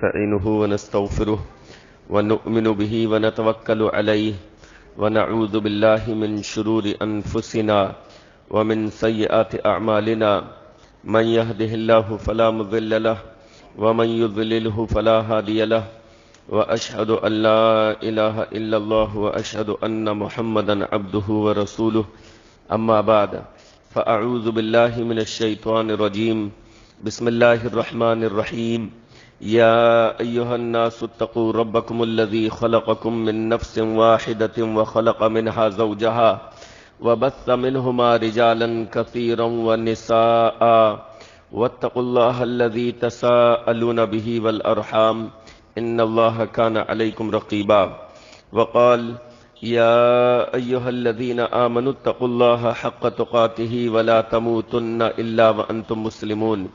ونستعينه ونستغفره ونؤمن به ونتوكل عليه ونعوذ بالله من شرور أنفسنا ومن سيئات أعمالنا من يهده الله فلا مضل له ومن يضلله فلا هادي له وأشهد أن لا إله إلا الله وأشهد أن محمدا عبده ورسوله أما بعد فأعوذ بالله من الشيطان الرجيم بسم الله الرحمن الرحيم يا أيها الناس اتقوا ربكم الذي خلقكم من نفس واحدة وخلق منها زوجها وبث منهما رجالا كثيرا ونساء واتقوا الله الذي تساءلون به والأرحام إن الله كان عليكم رقيبا وقال يا أيها الذين آمنوا اتقوا الله حق تقاته ولا تموتن إلا وأنتم مسلمون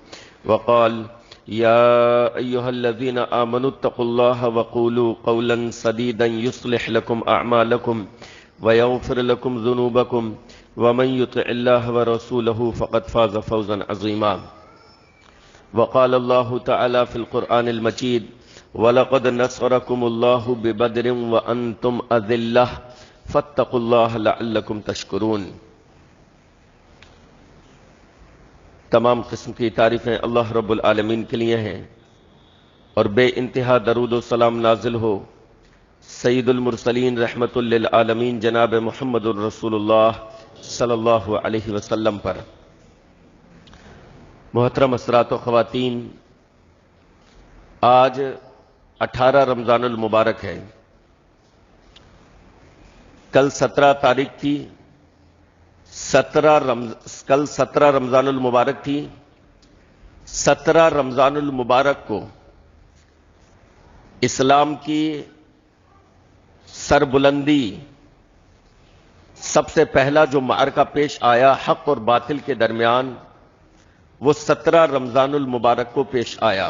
وقال يا أيها الذين آمنوا اتقوا الله وقولوا قولا سديدا يصلح لكم أعمالكم ويغفر لكم ذنوبكم ومن يطع الله ورسوله فقد فاز فوزا عظيما وقال الله تعالى في القرآن المجيد وَلَقَدْ نَصَرَكُمُ اللَّهُ بِبَدْرٍ وَأَنْتُمْ أَذِلَّةٌ فَاتَّقُوا اللَّهَ لَعَلَّكُمْ تَشْكُرُونَ۔ تمام قسم کی تعریفیں اللہ رب العالمین کے لیے ہیں اور بے انتہا درود و سلام نازل ہو سید المرسلین رحمت للعالمین جناب محمد الرسول اللہ صلی اللہ علیہ وسلم پر۔ محترم حضرات و خواتین، آج 18 رمضان المبارک ہے۔ کل 17 تاریخ تھی، کل 17 رمضان المبارک تھی۔ 17 رمضان المبارک کو اسلام کی سربلندی سب سے پہلا جو معرکہ پیش آیا حق اور باطل کے درمیان، وہ 17 رمضان المبارک کو پیش آیا،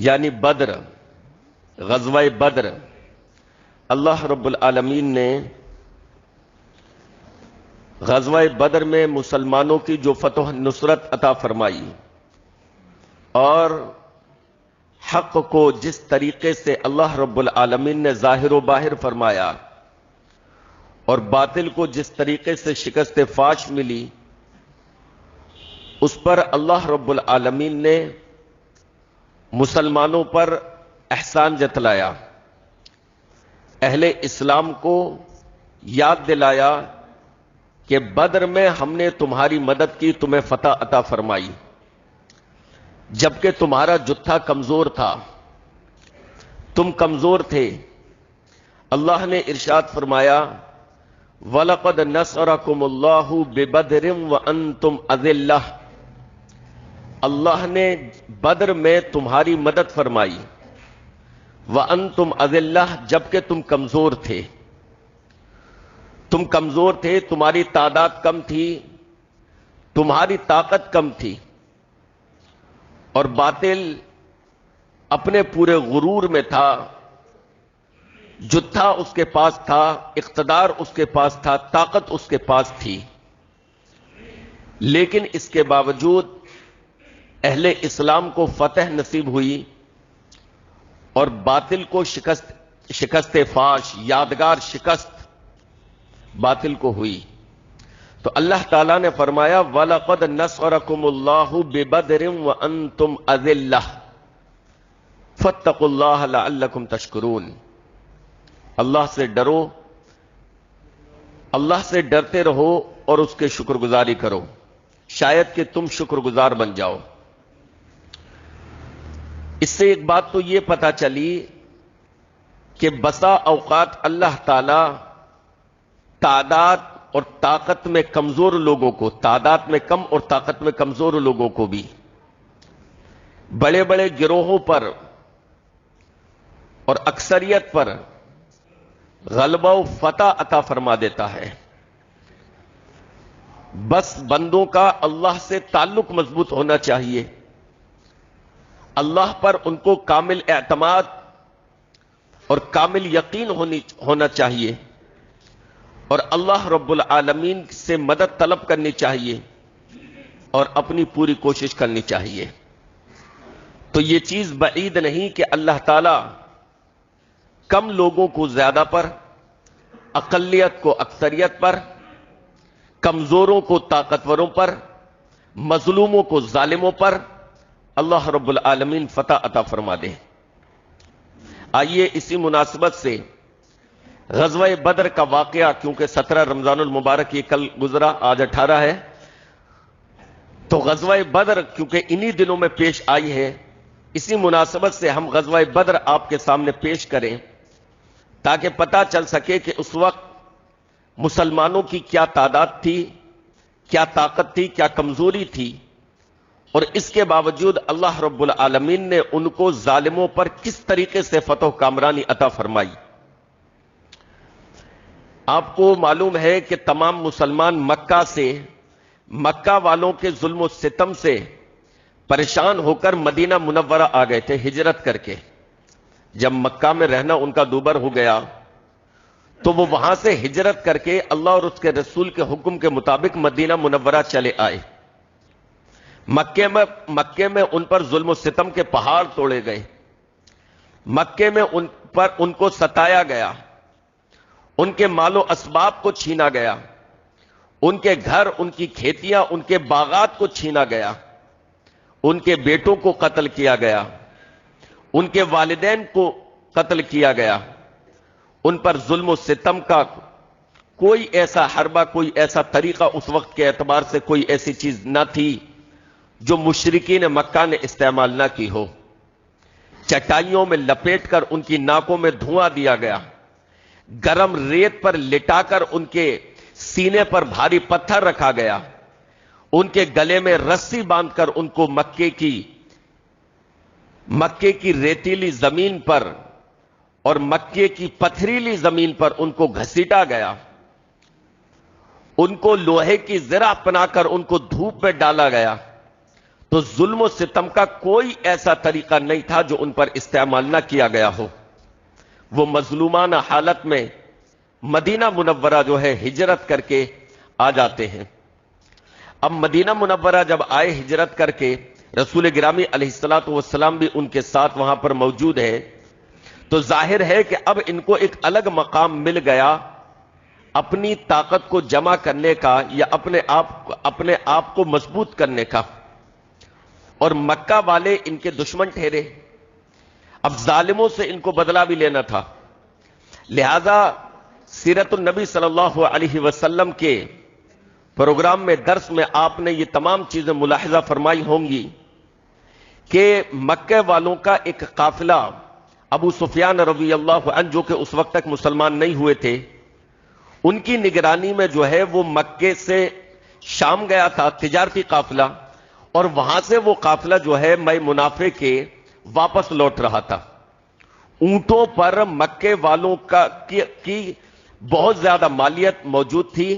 یعنی بدر، غزوہ بدر۔ اللہ رب العالمین نے غزوہ بدر میں مسلمانوں کی جو فتح نصرت عطا فرمائی اور حق کو جس طریقے سے اللہ رب العالمین نے ظاہر و باہر فرمایا اور باطل کو جس طریقے سے شکست فاش ملی، اس پر اللہ رب العالمین نے مسلمانوں پر احسان جتلایا، اہل اسلام کو یاد دلایا کہ بدر میں ہم نے تمہاری مدد کی، تمہیں فتح عطا فرمائی، جبکہ تمہارا جتھا کمزور تھا، تم کمزور تھے۔ اللہ نے ارشاد فرمایا وَلَقَدْ نَصَرَكُمُ اللَّهُ بِبَدْرٍ وَأَنْتُمْ أَذِلَّةٌ، اللہ نے بدر میں تمہاری مدد فرمائی، وَأَنْتُمْ أَذِلَّةٌ، جبکہ تم کمزور تھے۔ تم کمزور تھے، تمہاری تعداد کم تھی، تمہاری طاقت کم تھی، اور باطل اپنے پورے غرور میں تھا۔ جتھا اس کے پاس تھا، اقتدار اس کے پاس تھا، طاقت اس کے پاس تھی، لیکن اس کے باوجود اہل اسلام کو فتح نصیب ہوئی اور باطل کو شکست فاش، یادگار شکست باطل کو ہوئی۔ تو اللہ تعالیٰ نے فرمایا وَلَقَدْ نَصَرَكُمُ اللَّهُ بِبَدْرٍ وَأَنْتُمْ أَذِلَّةٌ فَاتَّقُوا اللَّهَ لَعَلَّكُمْ تَشْكُرُونَ۔ اللہ سے ڈرو، اللہ سے ڈرتے رہو اور اس کے شکر گزاری کرو، شاید کہ تم شکر گزار بن جاؤ۔ اس سے ایک بات تو یہ پتہ چلی کہ بسا اوقات اللہ تعالی تعداد اور طاقت میں کمزور لوگوں کو، تعداد میں کم اور طاقت میں کمزور لوگوں کو بھی بڑے بڑے گروہوں پر اور اکثریت پر غلبہ و فتح عطا فرما دیتا ہے۔ بس بندوں کا اللہ سے تعلق مضبوط ہونا چاہیے، اللہ پر ان کو کامل اعتماد اور کامل یقین ہونا چاہیے، اور اللہ رب العالمین سے مدد طلب کرنی چاہیے اور اپنی پوری کوشش کرنی چاہیے۔ تو یہ چیز بعید نہیں کہ اللہ تعالی کم لوگوں کو زیادہ پر، اقلیت کو اکثریت پر، کمزوروں کو طاقتوروں پر، مظلوموں کو ظالموں پر اللہ رب العالمین فتح عطا فرما دے۔ آئیے اسی مناسبت سے غزوہ بدر کا واقعہ، کیونکہ 17 رمضان المبارک یہ کل گزرا، آج 18 ہے، تو غزوہ بدر کیونکہ انہی دنوں میں پیش آئی ہے، اسی مناسبت سے ہم غزوہ بدر آپ کے سامنے پیش کریں تاکہ پتہ چل سکے کہ اس وقت مسلمانوں کی کیا تعداد تھی، کیا طاقت تھی، کیا کمزوری تھی، اور اس کے باوجود اللہ رب العالمین نے ان کو ظالموں پر کس طریقے سے فتح و کامرانی عطا فرمائی۔ آپ کو معلوم ہے کہ تمام مسلمان مکہ والوں کے ظلم و ستم سے پریشان ہو کر مدینہ منورہ آ گئے تھے ہجرت کر کے۔ جب مکہ میں رہنا ان کا دوبر ہو گیا تو وہ وہاں سے ہجرت کر کے اللہ اور اس کے رسول کے حکم کے مطابق مدینہ منورہ چلے آئے۔ مکے میں ان پر ظلم و ستم کے پہاڑ توڑے گئے، مکے میں ان کو ستایا گیا، ان کے مال و اسباب کو چھینا گیا، ان کے گھر، ان کی کھیتیاں، ان کے باغات کو چھینا گیا، ان کے بیٹوں کو قتل کیا گیا، ان کے والدین کو قتل کیا گیا۔ ان پر ظلم و ستم کا کوئی ایسا حربہ، کوئی ایسا طریقہ اس وقت کے اعتبار سے کوئی ایسی چیز نہ تھی جو مشرکین مکہ نے استعمال نہ کی ہو۔ چٹائیوں میں لپیٹ کر ان کی ناکوں میں دھواں دیا گیا، گرم ریت پر لٹا کر ان کے سینے پر بھاری پتھر رکھا گیا، ان کے گلے میں رسی باندھ کر ان کو مکے کی ریتیلی زمین پر اور مکے کی پتھریلی زمین پر ان کو گھسیٹا گیا، ان کو لوہے کی زرہ پہنا کر ان کو دھوپ میں ڈالا گیا۔ تو ظلم و ستم کا کوئی ایسا طریقہ نہیں تھا جو ان پر استعمال نہ کیا گیا ہو۔ وہ مظلومانہ حالت میں مدینہ منورہ جو ہے ہجرت کر کے آ جاتے ہیں۔ اب مدینہ منورہ جب آئے ہجرت کر کے، رسول گرامی علیہ الصلوۃ والسلام بھی ان کے ساتھ وہاں پر موجود ہے، تو ظاہر ہے کہ اب ان کو ایک الگ مقام مل گیا اپنی طاقت کو جمع کرنے کا یا اپنے آپ کو مضبوط کرنے کا، اور مکہ والے ان کے دشمن ٹھہرے۔ اب ظالموں سے ان کو بدلہ بھی لینا تھا، لہذا سیرت النبی صلی اللہ علیہ وسلم کے پروگرام میں، درس میں آپ نے یہ تمام چیزیں ملاحظہ فرمائی ہوں گی کہ مکہ والوں کا ایک قافلہ ابو سفیان رضی اللہ عنہ، جو کہ اس وقت تک مسلمان نہیں ہوئے تھے، ان کی نگرانی میں جو ہے وہ مکے سے شام گیا تھا، تجارتی قافلہ، اور وہاں سے وہ قافلہ جو ہے میں منافع کے واپس لوٹ رہا تھا۔ اونٹوں پر مکے والوں کی بہت زیادہ مالیت موجود تھی،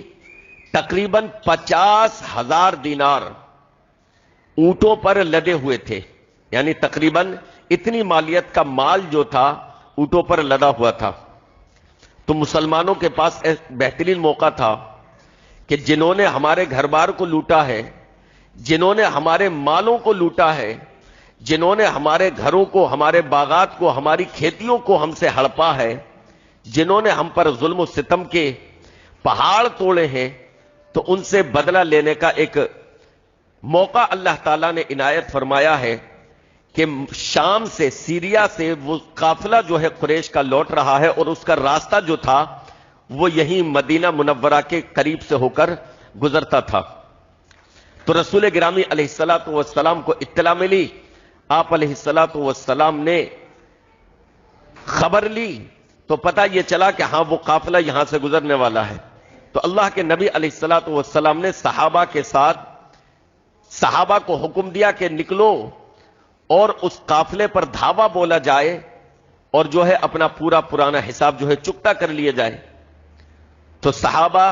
تقریباً 50,000 دینار اونٹوں پر لدے ہوئے تھے، یعنی تقریباً اتنی مالیت کا مال جو تھا اونٹوں پر لدا ہوا تھا۔ تو مسلمانوں کے پاس ایک بہترین موقع تھا کہ جنہوں نے ہمارے گھر بار کو لوٹا ہے، جنہوں نے ہمارے مالوں کو لوٹا ہے، جنہوں نے ہمارے گھروں کو، ہمارے باغات کو، ہماری کھیتیوں کو ہم سے ہڑپا ہے، جنہوں نے ہم پر ظلم و ستم کے پہاڑ توڑے ہیں، تو ان سے بدلہ لینے کا ایک موقع اللہ تعالیٰ نے عنایت فرمایا ہے کہ شام سے، سیریا سے وہ قافلہ جو ہے قریش کا لوٹ رہا ہے، اور اس کا راستہ جو تھا وہ یہیں مدینہ منورہ کے قریب سے ہو کر گزرتا تھا۔ تو رسول گرامی علیہ الصلوۃ والسلام کو اطلاع ملی، آپ علیہ الصلوۃ والسلام نے خبر لی تو پتہ یہ چلا کہ ہاں وہ قافلہ یہاں سے گزرنے والا ہے۔ تو اللہ کے نبی علیہ الصلوۃ والسلام نے صحابہ کے ساتھ صحابہ کو حکم دیا کہ نکلو اور اس قافلے پر دھاوا بولا جائے اور جو ہے اپنا پرانا حساب جو ہے چکتا کر لیا جائے۔ تو صحابہ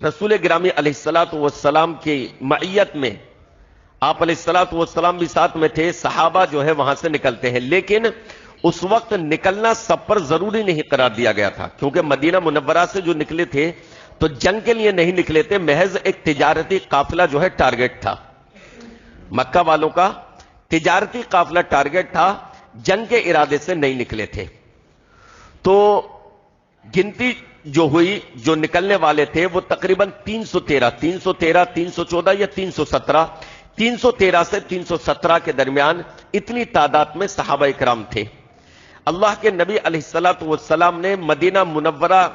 رسول گرامی علیہ الصلوۃ والسلام کی معیت میں، آپ علیہ الصلوۃ والسلام بھی ساتھ میں تھے، صحابہ جو ہے وہاں سے نکلتے ہیں، لیکن اس وقت نکلنا سب پر ضروری نہیں قرار دیا گیا تھا، کیونکہ مدینہ منورہ سے جو نکلے تھے تو جنگ کے لیے نہیں نکلے تھے، محض ایک تجارتی قافلہ جو ہے ٹارگٹ تھا، مکہ والوں کا تجارتی قافلہ ٹارگٹ تھا، جنگ کے ارادے سے نہیں نکلے تھے. تو گنتی جو ہوئی، جو نکلنے والے تھے وہ تقریباً 314 یا 313 سے 317 کے درمیان اتنی تعداد میں صحابہ کرام تھے. اللہ کے نبی علیہ الصلوۃ والسلام نے مدینہ منورہ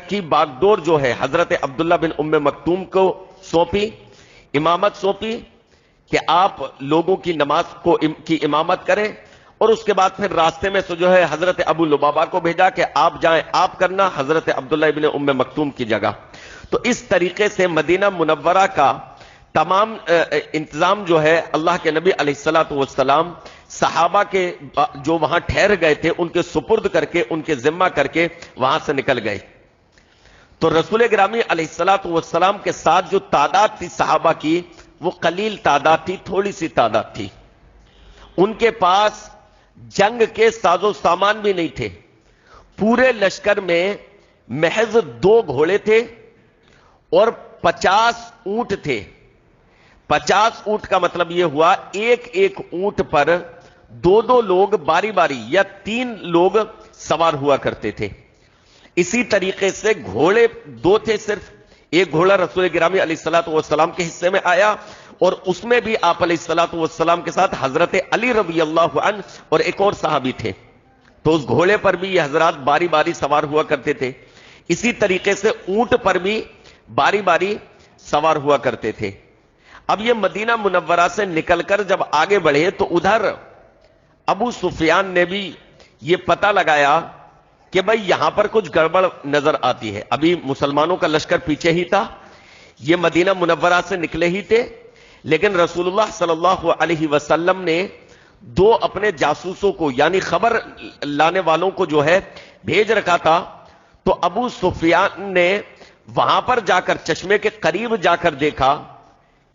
کی باغ ڈور جو ہے حضرت عبداللہ بن ام مکتوم کو سونپی، امامت سونپی کہ آپ لوگوں کی نماز کی امامت کریں، اور اس کے بعد پھر راستے میں سے جو ہے حضرت ابو لبابہ کو بھیجا کہ آپ جائیں، آپ کرنا حضرت عبداللہ ابن ام مکتوم کی جگہ. تو اس طریقے سے مدینہ منورہ کا تمام انتظام جو ہے اللہ کے نبی علیہ الصلوۃ والسلام صحابہ کے جو وہاں ٹھہر گئے تھے ان کے سپرد کر کے، ان کے ذمہ کر کے وہاں سے نکل گئے. تو رسول گرامی علیہ الصلوۃ والسلام کے ساتھ جو تعداد تھی صحابہ کی، وہ قلیل تعداد تھی، تھوڑی سی تعداد تھی. ان کے پاس جنگ کے ساز و سامان بھی نہیں تھے. پورے لشکر میں محض 2 گھوڑے تھے اور 50 اونٹ تھے. 50 اونٹ کا مطلب یہ ہوا ایک اونٹ پر 2 لوگ باری باری یا 3 لوگ سوار ہوا کرتے تھے. اسی طریقے سے گھوڑے 2 تھے صرف. ایک گھوڑا رسول گرامی علیہ الصلوۃ والسلام کے حصے میں آیا، اور اس میں بھی آپ علیہ الصلوۃ والسلام کے ساتھ حضرت علی رضی اللہ عنہ اور ایک اور صحابی تھے. تو اس گھوڑے پر بھی یہ حضرات باری باری سوار ہوا کرتے تھے. اسی طریقے سے اونٹ پر بھی باری باری سوار ہوا کرتے تھے. اب یہ مدینہ منورہ سے نکل کر جب آگے بڑھے تو ادھر ابو سفیان نے بھی یہ پتہ لگایا کہ بھئی یہاں پر کچھ گڑبڑ نظر آتی ہے. ابھی مسلمانوں کا لشکر پیچھے ہی تھا، یہ مدینہ منورہ سے نکلے ہی تھے، لیکن رسول اللہ صلی اللہ علیہ وسلم نے 2 اپنے جاسوسوں کو، یعنی خبر لانے والوں کو جو ہے بھیج رکھا تھا. تو ابو سفیان نے وہاں پر جا کر، چشمے کے قریب جا کر دیکھا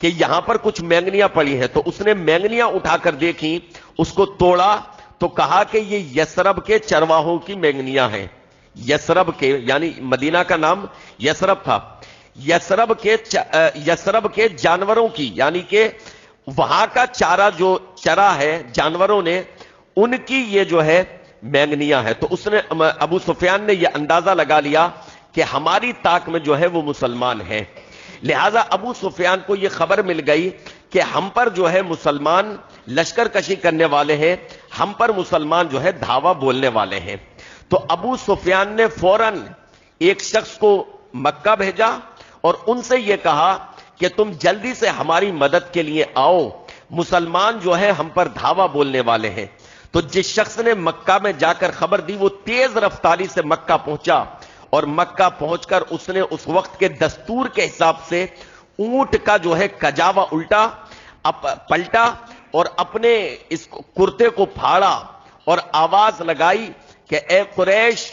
کہ یہاں پر کچھ مینگنیاں پڑی ہیں. تو اس نے مینگنیاں اٹھا کر دیکھی، اس کو توڑا تو کہا کہ یہ یثرب کے چرواہوں کی مینگنیاں ہیں. یثرب کے، یعنی مدینہ کا نام یثرب تھا، یثرب کے جانوروں کی، یعنی کہ وہاں کا چارہ جو چرا ہے جانوروں نے، ان کی یہ جو ہے مینگنیاں ہے. تو اس نے، ابو سفیان نے یہ اندازہ لگا لیا کہ ہماری طاق میں جو ہے وہ مسلمان ہیں. لہذا ابو سفیان کو یہ خبر مل گئی کہ ہم پر جو ہے مسلمان لشکر کشی کرنے والے ہیں، ہم پر مسلمان جو ہے دھاوا بولنے والے ہیں. تو ابو سفیان نے فوراً ایک شخص کو مکہ بھیجا اور ان سے یہ کہا کہ تم جلدی سے ہماری مدد کے لیے آؤ، مسلمان جو ہے ہم پر دھاوا بولنے والے ہیں. تو جس شخص نے مکہ میں جا کر خبر دی وہ تیز رفتاری سے مکہ پہنچا، اور مکہ پہنچ کر اس نے اس وقت کے دستور کے حساب سے اونٹ کا جو ہے کجاوا الٹا پلٹا اور اپنے اس کرتے کو پھاڑا اور آواز لگائی کہ اے قریش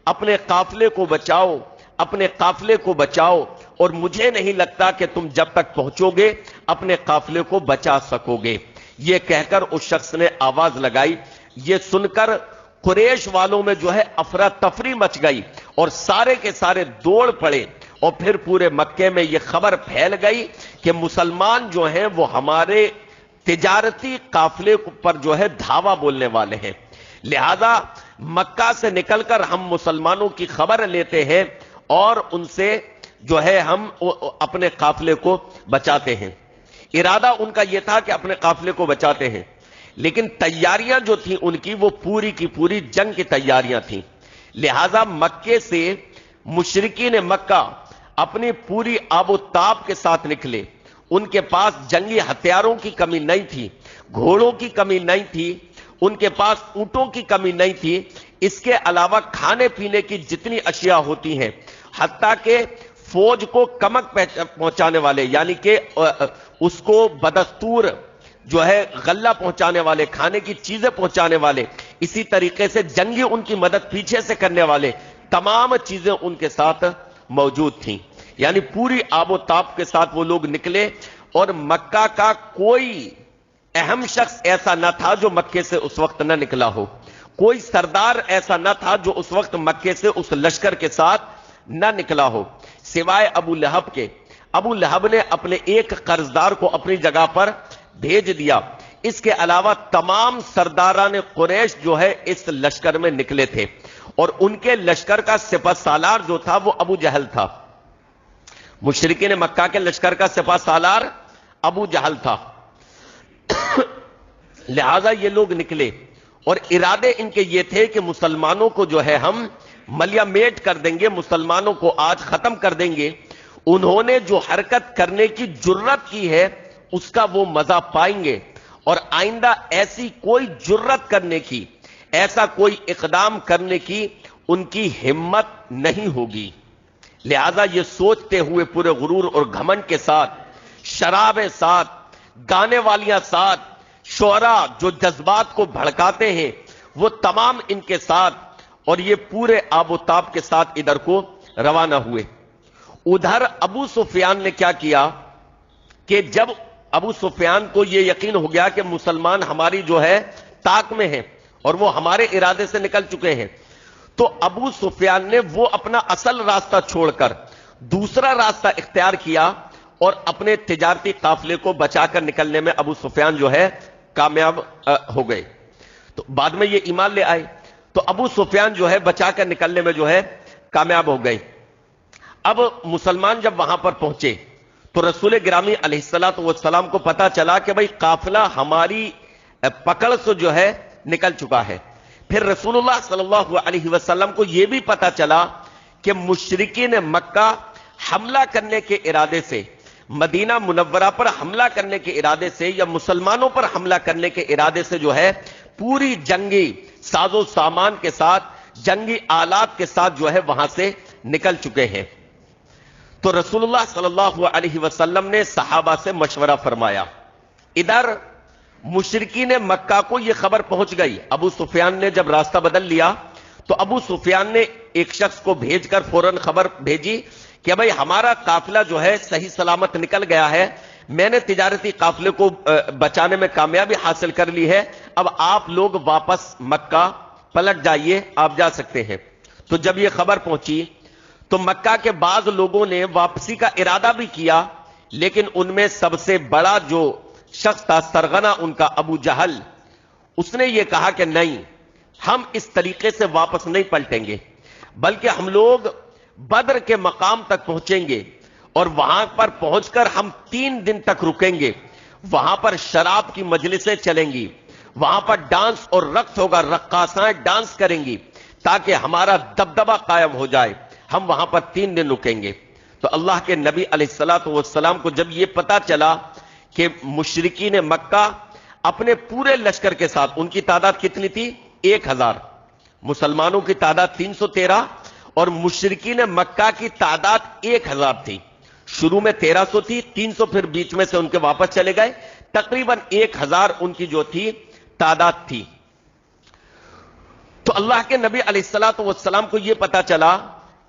اپنے قافلے کو بچاؤ، اپنے قافلے کو بچاؤ، اور مجھے نہیں لگتا کہ تم جب تک پہنچو گے اپنے قافلے کو بچا سکو گے. یہ کہہ کر اس شخص نے آواز لگائی. یہ سن کر قریش والوں میں جو ہے افراتفری مچ گئی اور سارے کے سارے دوڑ پڑے، اور پھر پورے مکے میں یہ خبر پھیل گئی کہ مسلمان جو ہیں وہ ہمارے تجارتی قافلے پر جو ہے دھاوا بولنے والے ہیں. لہذا مکہ سے نکل کر ہم مسلمانوں کی خبر لیتے ہیں اور ان سے جو ہے ہم اپنے قافلے کو بچاتے ہیں. ارادہ ان کا یہ تھا کہ اپنے قافلے کو بچاتے ہیں، لیکن تیاریاں جو تھیں ان کی وہ پوری کی پوری جنگ کی تیاریاں تھیں. لہذا مکے سے مشرکین مکہ اپنی پوری آب و تاب کے ساتھ نکلے. ان کے پاس جنگی ہتھیاروں کی کمی نہیں تھی، گھوڑوں کی کمی نہیں تھی، ان کے پاس اونٹوں کی کمی نہیں تھی. اس کے علاوہ کھانے پینے کی جتنی اشیاء ہوتی ہیں، حتیٰ کہ فوج کو کمک پہنچانے والے، یعنی کہ اس کو بدستور جو ہے غلہ پہنچانے والے، کھانے کی چیزیں پہنچانے والے، اسی طریقے سے جنگی ان کی مدد پیچھے سے کرنے والے، تمام چیزیں ان کے ساتھ موجود تھیں. یعنی پوری آب و تاب کے ساتھ وہ لوگ نکلے، اور مکہ کا کوئی اہم شخص ایسا نہ تھا جو مکے سے اس وقت نہ نکلا ہو، کوئی سردار ایسا نہ تھا جو اس وقت مکے سے اس لشکر کے ساتھ نہ نکلا ہو، سوائے ابو لہب کے. ابو لہب نے اپنے ایک قرضدار کو اپنی جگہ پر بھیج دیا۔ اس کے علاوہ تمام سرداران قریش جو ہے اس لشکر میں نکلے تھے، اور ان کے لشکر کا سپہ سالار جو تھا وہ ابو جہل تھا۔ مشرکین مکہ کے لشکر کا سپہ سالار ابو جہل تھا۔ لہذا یہ لوگ نکلے اور ارادے ان کے یہ تھے کہ مسلمانوں کو جو ہے ہم ملیا میٹ کر دیں گے، مسلمانوں کو آج ختم کر دیں گے۔ انہوں نے جو حرکت کرنے کی جرت کی ہے اس کا وہ مزہ پائیں گے، اور آئندہ ایسی کوئی جرت کرنے کی، ایسا کوئی اقدام کرنے کی ان کی ہمت نہیں ہوگی۔ لہذا یہ سوچتے ہوئے پورے غرور اور گھمنڈ کے ساتھ، شرابیں ساتھ، گانے والیاں ساتھ، شعراء جو جذبات کو بھڑکاتے ہیں وہ تمام ان کے ساتھ، اور یہ پورے آب و تاب کے ساتھ ادھر کو روانہ ہوئے۔ ادھر ابو سفیان نے کیا کیا کہ جب ابو سفیان کو یہ یقین ہو گیا کہ مسلمان ہماری جو ہے طاق میں ہیں اور وہ ہمارے ارادے سے نکل چکے ہیں، تو ابو سفیان نے وہ اپنا اصل راستہ چھوڑ کر دوسرا راستہ اختیار کیا، اور اپنے تجارتی قافلے کو بچا کر نکلنے میں ابو سفیان جو ہے کامیاب ہو گئے۔ تو بعد میں یہ ایمان لے آئے، تو ابو سفیان جو ہے بچا کر نکلنے میں جو ہے کامیاب ہو گئے۔ اب مسلمان جب وہاں پر پہنچے تو رسول گرامی علیہ الصلوۃ والسلام کو پتا چلا کہ بھئی قافلہ ہماری پکڑ سے جو ہے نکل چکا ہے۔ پھر رسول اللہ صلی اللہ علیہ وسلم کو یہ بھی پتا چلا کہ مشرکین مکہ حملہ کرنے کے ارادے سے، مدینہ منورہ پر حملہ کرنے کے ارادے سے، یا مسلمانوں پر حملہ کرنے کے ارادے سے جو ہے پوری جنگی ساز و سامان کے ساتھ، جنگی آلات کے ساتھ جو ہے وہاں سے نکل چکے ہیں۔ تو رسول اللہ صلی اللہ علیہ وسلم نے صحابہ سے مشورہ فرمایا۔ ادھر مشرکین مکہ کو یہ خبر پہنچ گئی۔ ابو سفیان نے جب راستہ بدل لیا تو ابو سفیان نے ایک شخص کو بھیج کر فوراً خبر بھیجی کہ بھئی ہمارا قافلہ جو ہے صحیح سلامت نکل گیا ہے، میں نے تجارتی قافلے کو بچانے میں کامیابی حاصل کر لی ہے، اب آپ لوگ واپس مکہ پلٹ جائیے، آپ جا سکتے ہیں۔ تو جب یہ خبر پہنچی تو مکہ کے بعض لوگوں نے واپسی کا ارادہ بھی کیا، لیکن ان میں سب سے بڑا جو شخص تھا، سرغنہ ان کا ابو جہل، اس نے یہ کہا کہ نہیں، ہم اس طریقے سے واپس نہیں پلٹیں گے، بلکہ ہم لوگ بدر کے مقام تک پہنچیں گے، اور وہاں پر پہنچ کر ہم 3 دن تک رکیں گے۔ وہاں پر شراب کی مجلسیں چلیں گی، وہاں پر ڈانس اور رقص ہوگا، رقاصائیں ڈانس کریں گی، تاکہ ہمارا دبدبہ قائم ہو جائے، ہم وہاں پر 3 دن رکیں گے۔ تو اللہ کے نبی علیہ الصلوۃ والسلام کو جب یہ پتا چلا کہ مشرکین مکہ اپنے پورے لشکر کے ساتھ، ان کی تعداد کتنی تھی؟ 1000، مسلمانوں کی تعداد 313 اور مشرکین مکہ کی تعداد 1000 تھی۔ شروع میں 1300 تھی، 300 پھر بیچ میں سے ان کے واپس چلے گئے، تقریباً 1000 ان کی جو تھی تعداد تھی۔ تو اللہ کے نبی علیہ الصلوۃ والسلام کو یہ پتا چلا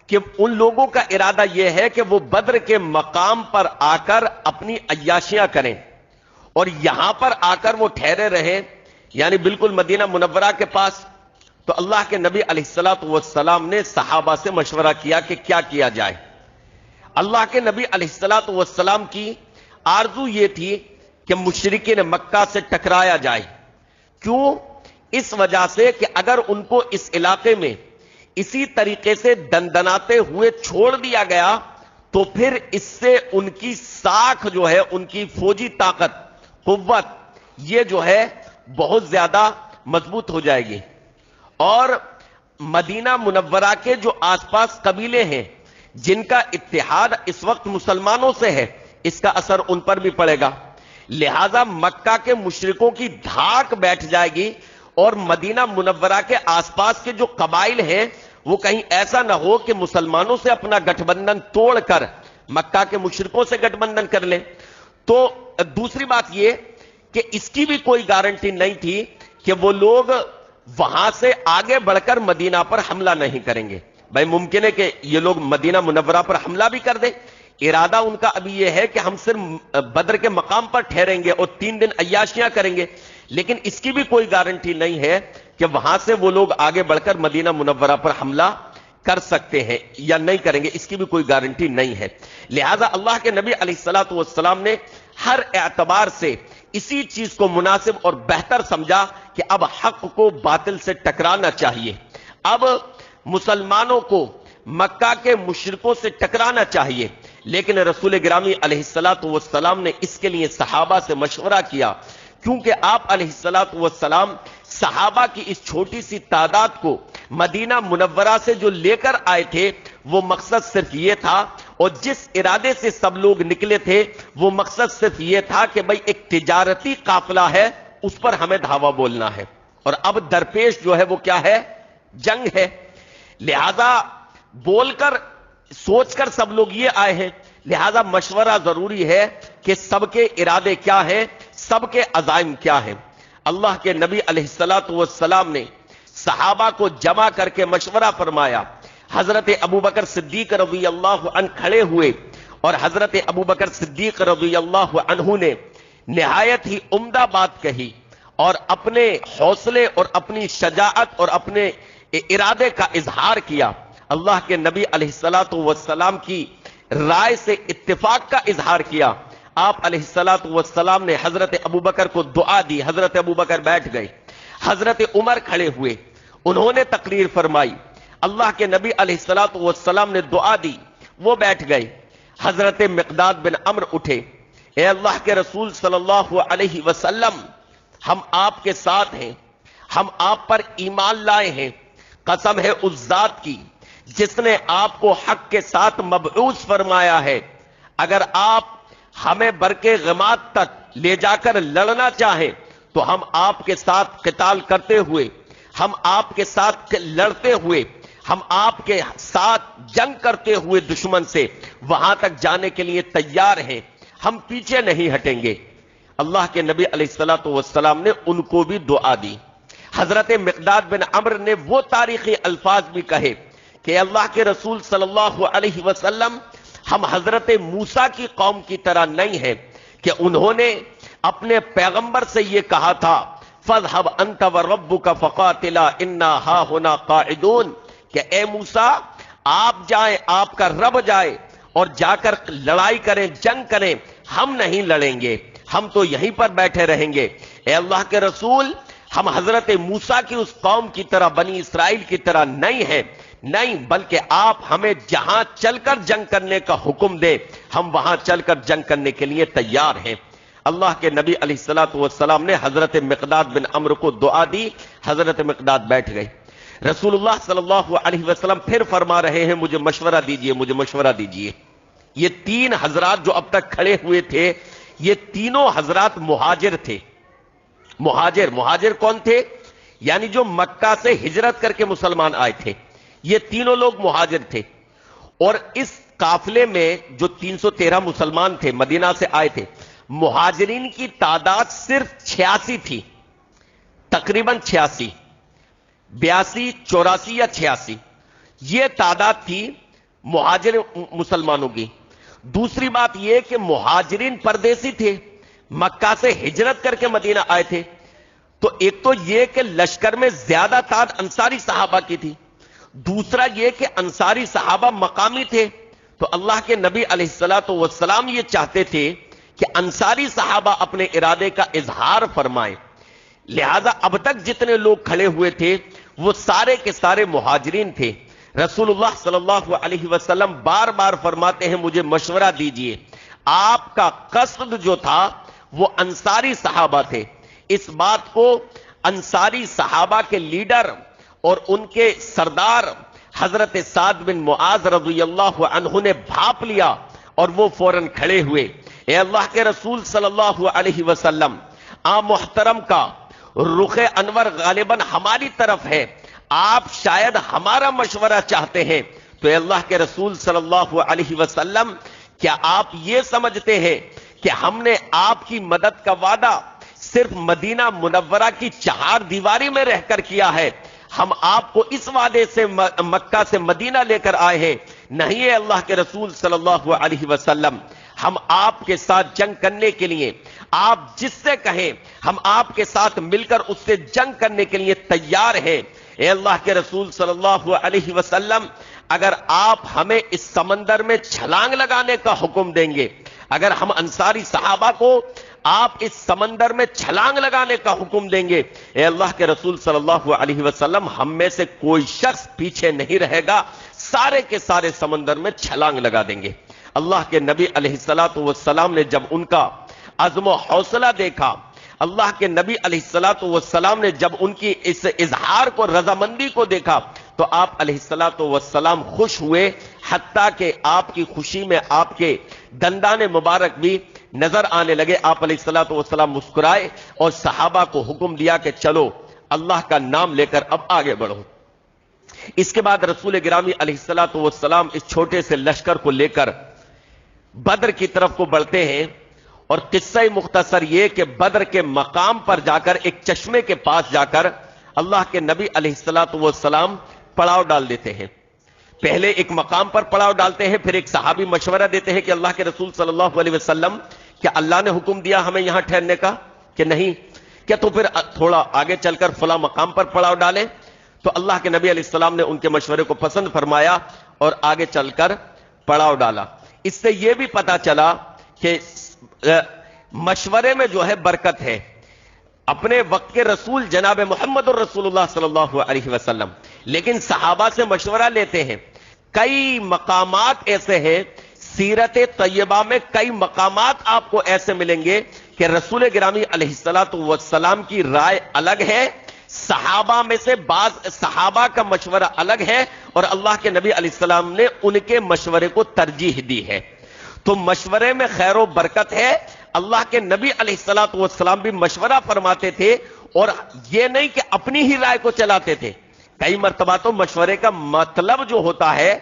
کہ ان لوگوں کا ارادہ یہ ہے کہ وہ بدر کے مقام پر آ کر اپنی عیاشیاں کریں، اور یہاں پر آ کر وہ ٹھہرے رہیں، یعنی بالکل مدینہ منورہ کے پاس۔ تو اللہ کے نبی علیہ الصلوۃ والسلام نے صحابہ سے مشورہ کیا کہ کیا کیا جائے۔ اللہ کے نبی علیہ الصلوۃ والسلام کی آرزو یہ تھی کہ مشرکین مکہ سے ٹکرایا جائے۔ کیوں؟ اس وجہ سے کہ اگر ان کو اس علاقے میں اسی طریقے سے دندناتے ہوئے چھوڑ دیا گیا تو پھر اس سے ان کی ساکھ جو ہے، ان کی فوجی طاقت، قوت، یہ جو ہے بہت زیادہ مضبوط ہو جائے گی، اور مدینہ منورہ کے جو آس پاس قبیلے ہیں جن کا اتحاد اس وقت مسلمانوں سے ہے، اس کا اثر ان پر بھی پڑے گا۔ لہذا مکہ کے مشرکوں کی دھاک بیٹھ جائے گی، اور مدینہ منورہ کے آس پاس کے جو قبائل ہیں وہ کہیں ایسا نہ ہو کہ مسلمانوں سے اپنا گٹھ بندھن توڑ کر مکہ کے مشرکوں سے گٹھ بندھن کر لیں۔ تو دوسری بات یہ کہ اس کی بھی کوئی گارنٹی نہیں تھی کہ وہ لوگ وہاں سے آگے بڑھ کر مدینہ پر حملہ نہیں کریں گے۔ بھائی ممکن ہے کہ یہ لوگ مدینہ منورہ پر حملہ بھی کر دیں، ارادہ ان کا ابھی یہ ہے کہ ہم صرف بدر کے مقام پر ٹھہریں گے اور 3 دن عیاشیاں کریں گے، لیکن اس کی بھی کوئی گارنٹی نہیں ہے کہ وہاں سے وہ لوگ آگے بڑھ کر مدینہ منورہ پر حملہ کر سکتے ہیں یا نہیں کریں گے، اس کی بھی کوئی گارنٹی نہیں ہے۔ لہذا اللہ کے نبی علیہ الصلوۃ والسلام نے ہر اعتبار سے اسی چیز کو مناسب اور بہتر سمجھا کہ اب حق کو باطل سے ٹکرانا چاہیے، اب مسلمانوں کو مکہ کے مشرکوں سے ٹکرانا چاہیے۔ لیکن رسول گرامی علیہ الصلوۃ والسلام نے اس کے لیے صحابہ سے مشورہ کیا، کیونکہ آپ علیہ الصلوۃ والسلام صحابہ کی اس چھوٹی سی تعداد کو مدینہ منورہ سے جو لے کر آئے تھے، وہ مقصد صرف یہ تھا، اور جس ارادے سے سب لوگ نکلے تھے وہ مقصد صرف یہ تھا کہ بھئی ایک تجارتی قافلہ ہے، اس پر ہمیں دھاوا بولنا ہے، اور اب درپیش جو ہے وہ کیا ہے؟ جنگ ہے۔ لہذا بول کر سوچ کر سب لوگ یہ آئے ہیں، لہذا مشورہ ضروری ہے کہ سب کے ارادے کیا ہیں، سب کے عزائم کیا ہیں۔ اللہ کے نبی علیہ الصلوۃ والسلام نے صحابہ کو جمع کر کے مشورہ فرمایا۔ حضرت ابوبکر صدیق رضی اللہ عنہ کھڑے ہوئے، اور حضرت ابوبکر صدیق رضی اللہ عنہ نے نہایت ہی عمدہ بات کہی، اور اپنے حوصلے اور اپنی شجاعت اور اپنے ارادے کا اظہار کیا۔ اللہ کے نبی علیہ الصلوۃ والسلام کی رائے سے اتفاق کا اظہار کیا۔ آپ علیہ الصلوۃ والسلام نے حضرت ابوبکر کو دعا دی، حضرت ابوبکر بیٹھ گئے، حضرت عمر کھڑے ہوئے، انہوں نے تقریر فرمائی، اللہ کے نبی علیہ الصلوۃ والسلام نے دعا دی، وہ بیٹھ گئے۔ حضرت مقداد بن عمرو اٹھے، اے اللہ کے رسول صلی اللہ علیہ وسلم، ہم آپ کے ساتھ ہیں، ہم آپ پر ایمان لائے ہیں، قسم ہے اس ذات کی جس نے آپ کو حق کے ساتھ مبعوث فرمایا ہے، اگر آپ ہمیں برکے غماد تک لے جا کر لڑنا چاہیں تو ہم آپ کے ساتھ قتال کرتے ہوئے، ہم آپ کے ساتھ لڑتے ہوئے، ہم آپ کے ساتھ جنگ کرتے ہوئے دشمن سے وہاں تک جانے کے لیے تیار ہیں، ہم پیچھے نہیں ہٹیں گے۔ اللہ کے نبی علیہ الصلوۃ والسلام نے ان کو بھی دعا دی۔ حضرت مقداد بن عمرو نے وہ تاریخی الفاظ بھی کہے کہ اللہ کے رسول صلی اللہ علیہ وسلم، ہم حضرت موسیٰ کی قوم کی طرح نہیں ہیں کہ انہوں نے اپنے پیغمبر سے یہ کہا تھا فَاذْهَبْ أَنْتَ وَرَبُّكَ فَقَاتِلَا إِنَّا هَاهُنَا قَاعِدُونَ، کہ اے موسیٰ آپ جائیں، آپ کا رب جائے اور جا کر لڑائی کریں، جنگ کریں، ہم نہیں لڑیں گے، ہم تو یہیں پر بیٹھے رہیں گے۔ اے اللہ کے رسول، ہم حضرت موسیٰ کی اس قوم کی طرح، بنی اسرائیل کی طرح نہیں ہیں، نہیں، بلکہ آپ ہمیں جہاں چل کر جنگ کرنے کا حکم دے ہم وہاں چل کر جنگ کرنے کے لیے تیار ہیں۔ اللہ کے نبی علیہ الصلوۃ والسلام نے حضرت مقداد بن عمرو کو دعا دی، حضرت مقداد بیٹھ گئے۔ رسول اللہ صلی اللہ علیہ وسلم پھر فرما رہے ہیں مجھے مشورہ دیجئے، مجھے مشورہ دیجئے۔ یہ تین حضرات جو اب تک کھڑے ہوئے تھے، یہ تینوں حضرات مہاجر تھے۔ مہاجر کون تھے؟ یعنی جو مکہ سے ہجرت کر کے مسلمان آئے تھے، یہ تینوں لوگ مہاجر تھے۔ اور اس قافلے میں جو 313 مسلمان تھے، مدینہ سے آئے تھے، مہاجرین کی تعداد صرف 86 تھی، تقریباً 86، 82، 84 یا 86 یہ تعداد تھی مہاجر مسلمانوں کی۔ دوسری بات یہ کہ مہاجرین پردیسی تھے، مکہ سے ہجرت کر کے مدینہ آئے تھے، تو ایک تو یہ کہ لشکر میں زیادہ تعداد انصاری صحابہ کی تھی، دوسرا یہ کہ انصاری صحابہ مقامی تھے، تو اللہ کے نبی علیہ الصلوۃ والسلام یہ چاہتے تھے کہ انصاری صحابہ اپنے ارادے کا اظہار فرمائیں۔ لہذا اب تک جتنے لوگ کھڑے ہوئے تھے وہ سارے کے سارے مہاجرین تھے۔ رسول اللہ صلی اللہ علیہ وسلم بار بار فرماتے ہیں مجھے مشورہ دیجئے۔ آپ کا قصد جو تھا وہ انصاری صحابہ تھے۔ اس بات کو انصاری صحابہ کے لیڈر اور ان کے سردار حضرت سعد بن معاذ رضی اللہ عنہ نے بھاپ لیا اور وہ فوراً کھڑے ہوئے۔ اے اللہ کے رسول صلی اللہ علیہ وسلم، محترم کا رخ انور غالباً ہماری طرف ہے، آپ شاید ہمارا مشورہ چاہتے ہیں، تو اے اللہ کے رسول صلی اللہ علیہ وسلم، کیا آپ یہ سمجھتے ہیں کہ ہم نے آپ کی مدد کا وعدہ صرف مدینہ منورہ کی چہار دیواری میں رہ کر کیا ہے؟ ہم آپ کو اس وعدے سے مکہ سے مدینہ لے کر آئے ہیں؟ نہیں ہے اللہ کے رسول صلی اللہ علیہ وسلم، ہم آپ کے ساتھ جنگ کرنے کے لیے، آپ جس سے کہیں ہم آپ کے ساتھ مل کر اس سے جنگ کرنے کے لیے تیار ہیں۔ اے اللہ کے رسول صلی اللہ علیہ وسلم، اگر آپ ہمیں اس سمندر میں چھلانگ لگانے کا حکم دیں گے، اگر ہم انصاری صحابہ کو آپ اس سمندر میں چھلانگ لگانے کا حکم دیں گے، اے اللہ کے رسول صلی اللہ علیہ وسلم، ہم میں سے کوئی شخص پیچھے نہیں رہے گا، سارے کے سارے سمندر میں چھلانگ لگا دیں گے۔ اللہ کے نبی علیہ الصلوۃ والسلام نے جب ان کا عزم و حوصلہ دیکھا، اللہ کے نبی علیہ الصلوۃ والسلام نے جب ان کی اس اظہار کو، رضامندی کو دیکھا، تو آپ علیہ الصلوۃ والسلام خوش ہوئے، حتیٰ کہ آپ کی خوشی میں آپ کے دندان مبارک بھی نظر آنے لگے۔ آپ علیہ الصلوۃ والسلام مسکرائے اور صحابہ کو حکم دیا کہ چلو اللہ کا نام لے کر اب آگے بڑھو۔ اس کے بعد رسول گرامی علیہ الصلوۃ والسلام اس چھوٹے سے لشکر کو لے کر بدر کی طرف کو بڑھتے ہیں، اور قصہ مختصر یہ کہ بدر کے مقام پر جا کر، ایک چشمے کے پاس جا کر اللہ کے نبی علیہ الصلوۃ والسلام پڑاؤ ڈال دیتے ہیں۔ پہلے ایک مقام پر پڑاؤ ڈالتے ہیں، پھر ایک صحابی مشورہ دیتے ہیں کہ اللہ کے رسول صلی اللہ علیہ وسلم، کیا اللہ نے حکم دیا ہمیں یہاں ٹھہرنے کا کہ نہیں؟ کیا تو پھر تھوڑا آگے چل کر فلاں مقام پر پڑاؤ ڈالیں؟ تو اللہ کے نبی علیہ السلام نے ان کے مشورے کو پسند فرمایا اور آگے چل کر پڑاؤ ڈالا۔ اس سے یہ بھی پتا چلا کہ مشورے میں جو ہے برکت ہے۔ اپنے وقت کے رسول جناب محمد الرسول اللہ صلی اللہ علیہ وسلم لیکن صحابہ سے مشورہ لیتے ہیں۔ کئی مقامات ایسے ہیں سیرت طیبہ میں، کئی مقامات آپ کو ایسے ملیں گے کہ رسول گرامی علیہ الصلوۃ والسلام کی رائے الگ ہے، صحابہ میں سے بعض صحابہ کا مشورہ الگ ہے، اور اللہ کے نبی علیہ السلام نے ان کے مشورے کو ترجیح دی ہے۔ تو مشورے میں خیر و برکت ہے۔ اللہ کے نبی علیہ الصلوۃ والسلام بھی مشورہ فرماتے تھے، اور یہ نہیں کہ اپنی ہی رائے کو چلاتے تھے۔ کئی مرتبہ تو مشورے کا مطلب جو ہوتا ہے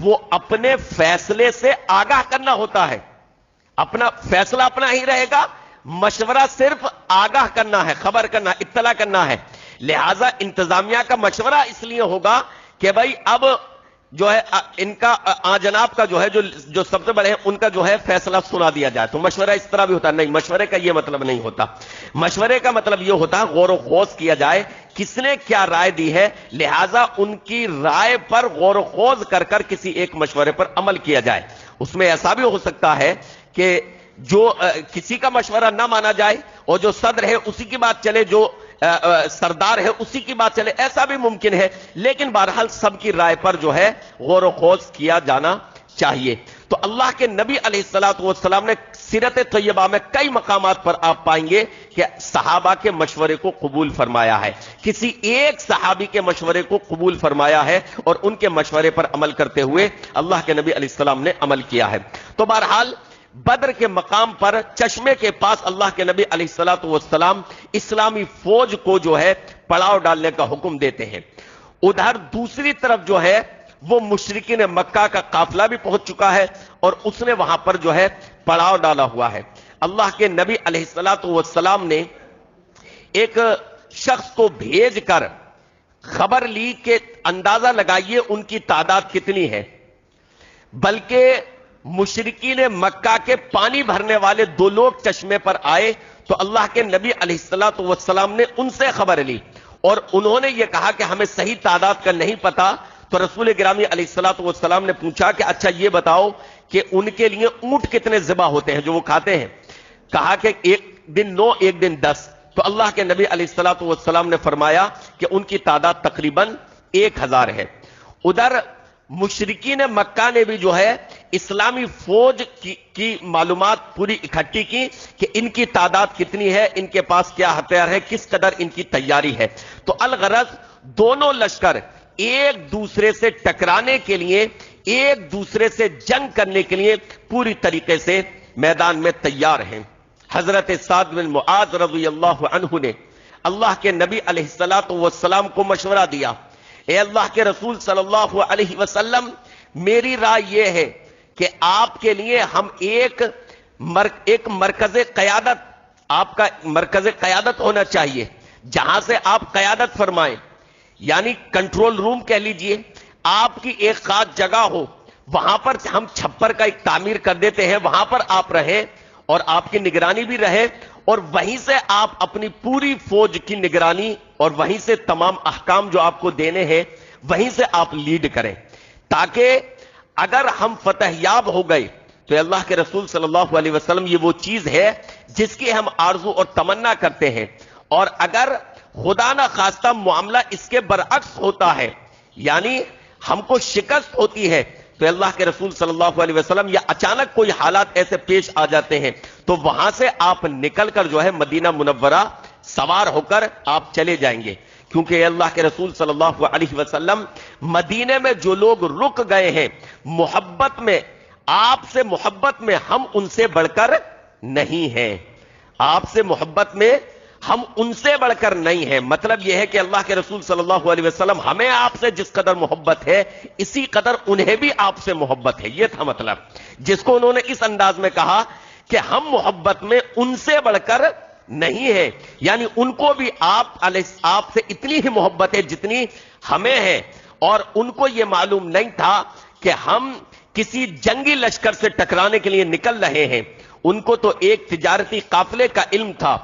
وہ اپنے فیصلے سے آگاہ کرنا ہوتا ہے۔ اپنا فیصلہ اپنا ہی رہے گا، مشورہ صرف آگاہ کرنا ہے، خبر کرنا، اطلاع کرنا ہے۔ لہذا انتظامیہ کا مشورہ اس لیے ہوگا کہ بھائی اب جو ہے ان کا جناب کا جو ہے جو سب سے بڑے ہیں ان کا جو ہے فیصلہ سنا دیا جائے۔ تو مشورہ اس طرح بھی ہوتا ہے؟ نہیں، مشورے کا یہ مطلب نہیں ہوتا۔ مشورے کا مطلب یہ ہوتا ہے غور و خوض کیا جائے، کس نے کیا رائے دی ہے، لہذا ان کی رائے پر غور و خوض کر کر کسی ایک مشورے پر عمل کیا جائے۔ اس میں ایسا بھی ہو سکتا ہے کہ جو کسی کا مشورہ نہ مانا جائے اور جو صدر ہے اسی کی بات چلے، جو سردار ہے اسی کی بات چلے، ایسا بھی ممکن ہے، لیکن بہرحال سب کی رائے پر جو ہے غور و خوض کیا جانا چاہیے۔ تو اللہ کے نبی علیہ الصلوۃ والسلام نے سیرت طیبہ میں کئی مقامات پر آپ پائیں گے کہ صحابہ کے مشورے کو قبول فرمایا ہے، کسی ایک صحابی کے مشورے کو قبول فرمایا ہے، اور ان کے مشورے پر عمل کرتے ہوئے اللہ کے نبی علیہ السلام نے عمل کیا ہے۔ تو بہرحال بدر کے مقام پر چشمے کے پاس اللہ کے نبی علیہ الصلوۃ والسلام اسلامی فوج کو جو ہے پڑاؤ ڈالنے کا حکم دیتے ہیں۔ ادھر دوسری طرف جو ہے وہ مشرکین مکہ کا قافلہ بھی پہنچ چکا ہے، اور اس نے وہاں پر جو ہے پڑاؤ ڈالا ہوا ہے۔ اللہ کے نبی علیہ الصلوۃ والسلام نے ایک شخص کو بھیج کر خبر لی کہ اندازہ لگائیے ان کی تعداد کتنی ہے، بلکہ مشرکین مکہ کے پانی بھرنے والے دو لوگ چشمے پر آئے، تو اللہ کے نبی علیہ الصلوۃ والسلام نے ان سے خبر لی، اور انہوں نے یہ کہا کہ ہمیں صحیح تعداد کا نہیں پتا۔ تو رسول گرامی علیہ الصلوۃ والسلام نے پوچھا کہ اچھا یہ بتاؤ کہ ان کے لیے اونٹ کتنے ذبح ہوتے ہیں جو وہ کھاتے ہیں؟ کہا کہ ایک دن 9، ایک دن 10۔ تو اللہ کے نبی علیہ الصلوۃ والسلام نے فرمایا کہ ان کی تعداد تقریباً 1000 ہے۔ ادھر مشرکین مکہ نے بھی جو ہے اسلامی فوج کی معلومات پوری اکٹھی کی کہ ان کی تعداد کتنی ہے، ان کے پاس کیا ہتھیار ہے، کس قدر ان کی تیاری ہے۔ تو الغرض دونوں لشکر ایک دوسرے سے ٹکرانے کے لیے، ایک دوسرے سے جنگ کرنے کے لیے پوری طریقے سے میدان میں تیار ہیں۔ حضرت سعد بن معاذ رضی اللہ عنہ نے اللہ کے نبی علیہ الصلوۃ والسلام کو مشورہ دیا، اے اللہ کے رسول صلی اللہ علیہ وسلم، میری رائے یہ ہے کہ آپ کے لیے ہم ایک مرکز قیادت، آپ کا مرکز قیادت ہونا چاہیے جہاں سے آپ قیادت فرمائیں، یعنی کنٹرول روم کہہ لیجئے۔ آپ کی ایک خاص جگہ ہو، وہاں پر ہم چھپر کا ایک تعمیر کر دیتے ہیں، وہاں پر آپ رہیں اور آپ کی نگرانی بھی رہے، اور وہیں سے آپ اپنی پوری فوج کی نگرانی اور وہیں سے تمام احکام جو آپ کو دینے ہیں وہیں سے آپ لیڈ کریں، تاکہ اگر ہم فتح یاب ہو گئے تو اللہ کے رسول صلی اللہ علیہ وسلم یہ وہ چیز ہے جس کی ہم آرزو اور تمنا کرتے ہیں، اور اگر خدا نہ خواستہ معاملہ اس کے برعکس ہوتا ہے، یعنی ہم کو شکست ہوتی ہے، تو اللہ کے رسول صلی اللہ علیہ وسلم یا اچانک کوئی حالات ایسے پیش آ جاتے ہیں تو وہاں سے آپ نکل کر جو ہے مدینہ منورہ سوار ہو کر آپ چلے جائیں گے، کیونکہ اللہ کے رسول صلی اللہ علیہ وسلم مدینے میں جو لوگ رک گئے ہیں محبت میں، آپ سے محبت میں ہم ان سے بڑھ کر نہیں ہیں، آپ سے محبت میں ہم ان سے بڑھ کر نہیں ہیں۔ مطلب یہ ہے کہ اللہ کے رسول صلی اللہ علیہ وسلم ہمیں آپ سے جس قدر محبت ہے اسی قدر انہیں بھی آپ سے محبت ہے، یہ تھا مطلب، جس کو انہوں نے اس انداز میں کہا کہ ہم محبت میں ان سے بڑھ کر نہیں ہے، یعنی ان کو بھی آپ سے اتنی ہی محبت ہے جتنی ہمیں ہے، اور ان کو یہ معلوم نہیں تھا کہ ہم کسی جنگی لشکر سے ٹکرانے کے لیے نکل رہے ہیں، ان کو تو ایک تجارتی قافلے کا علم تھا۔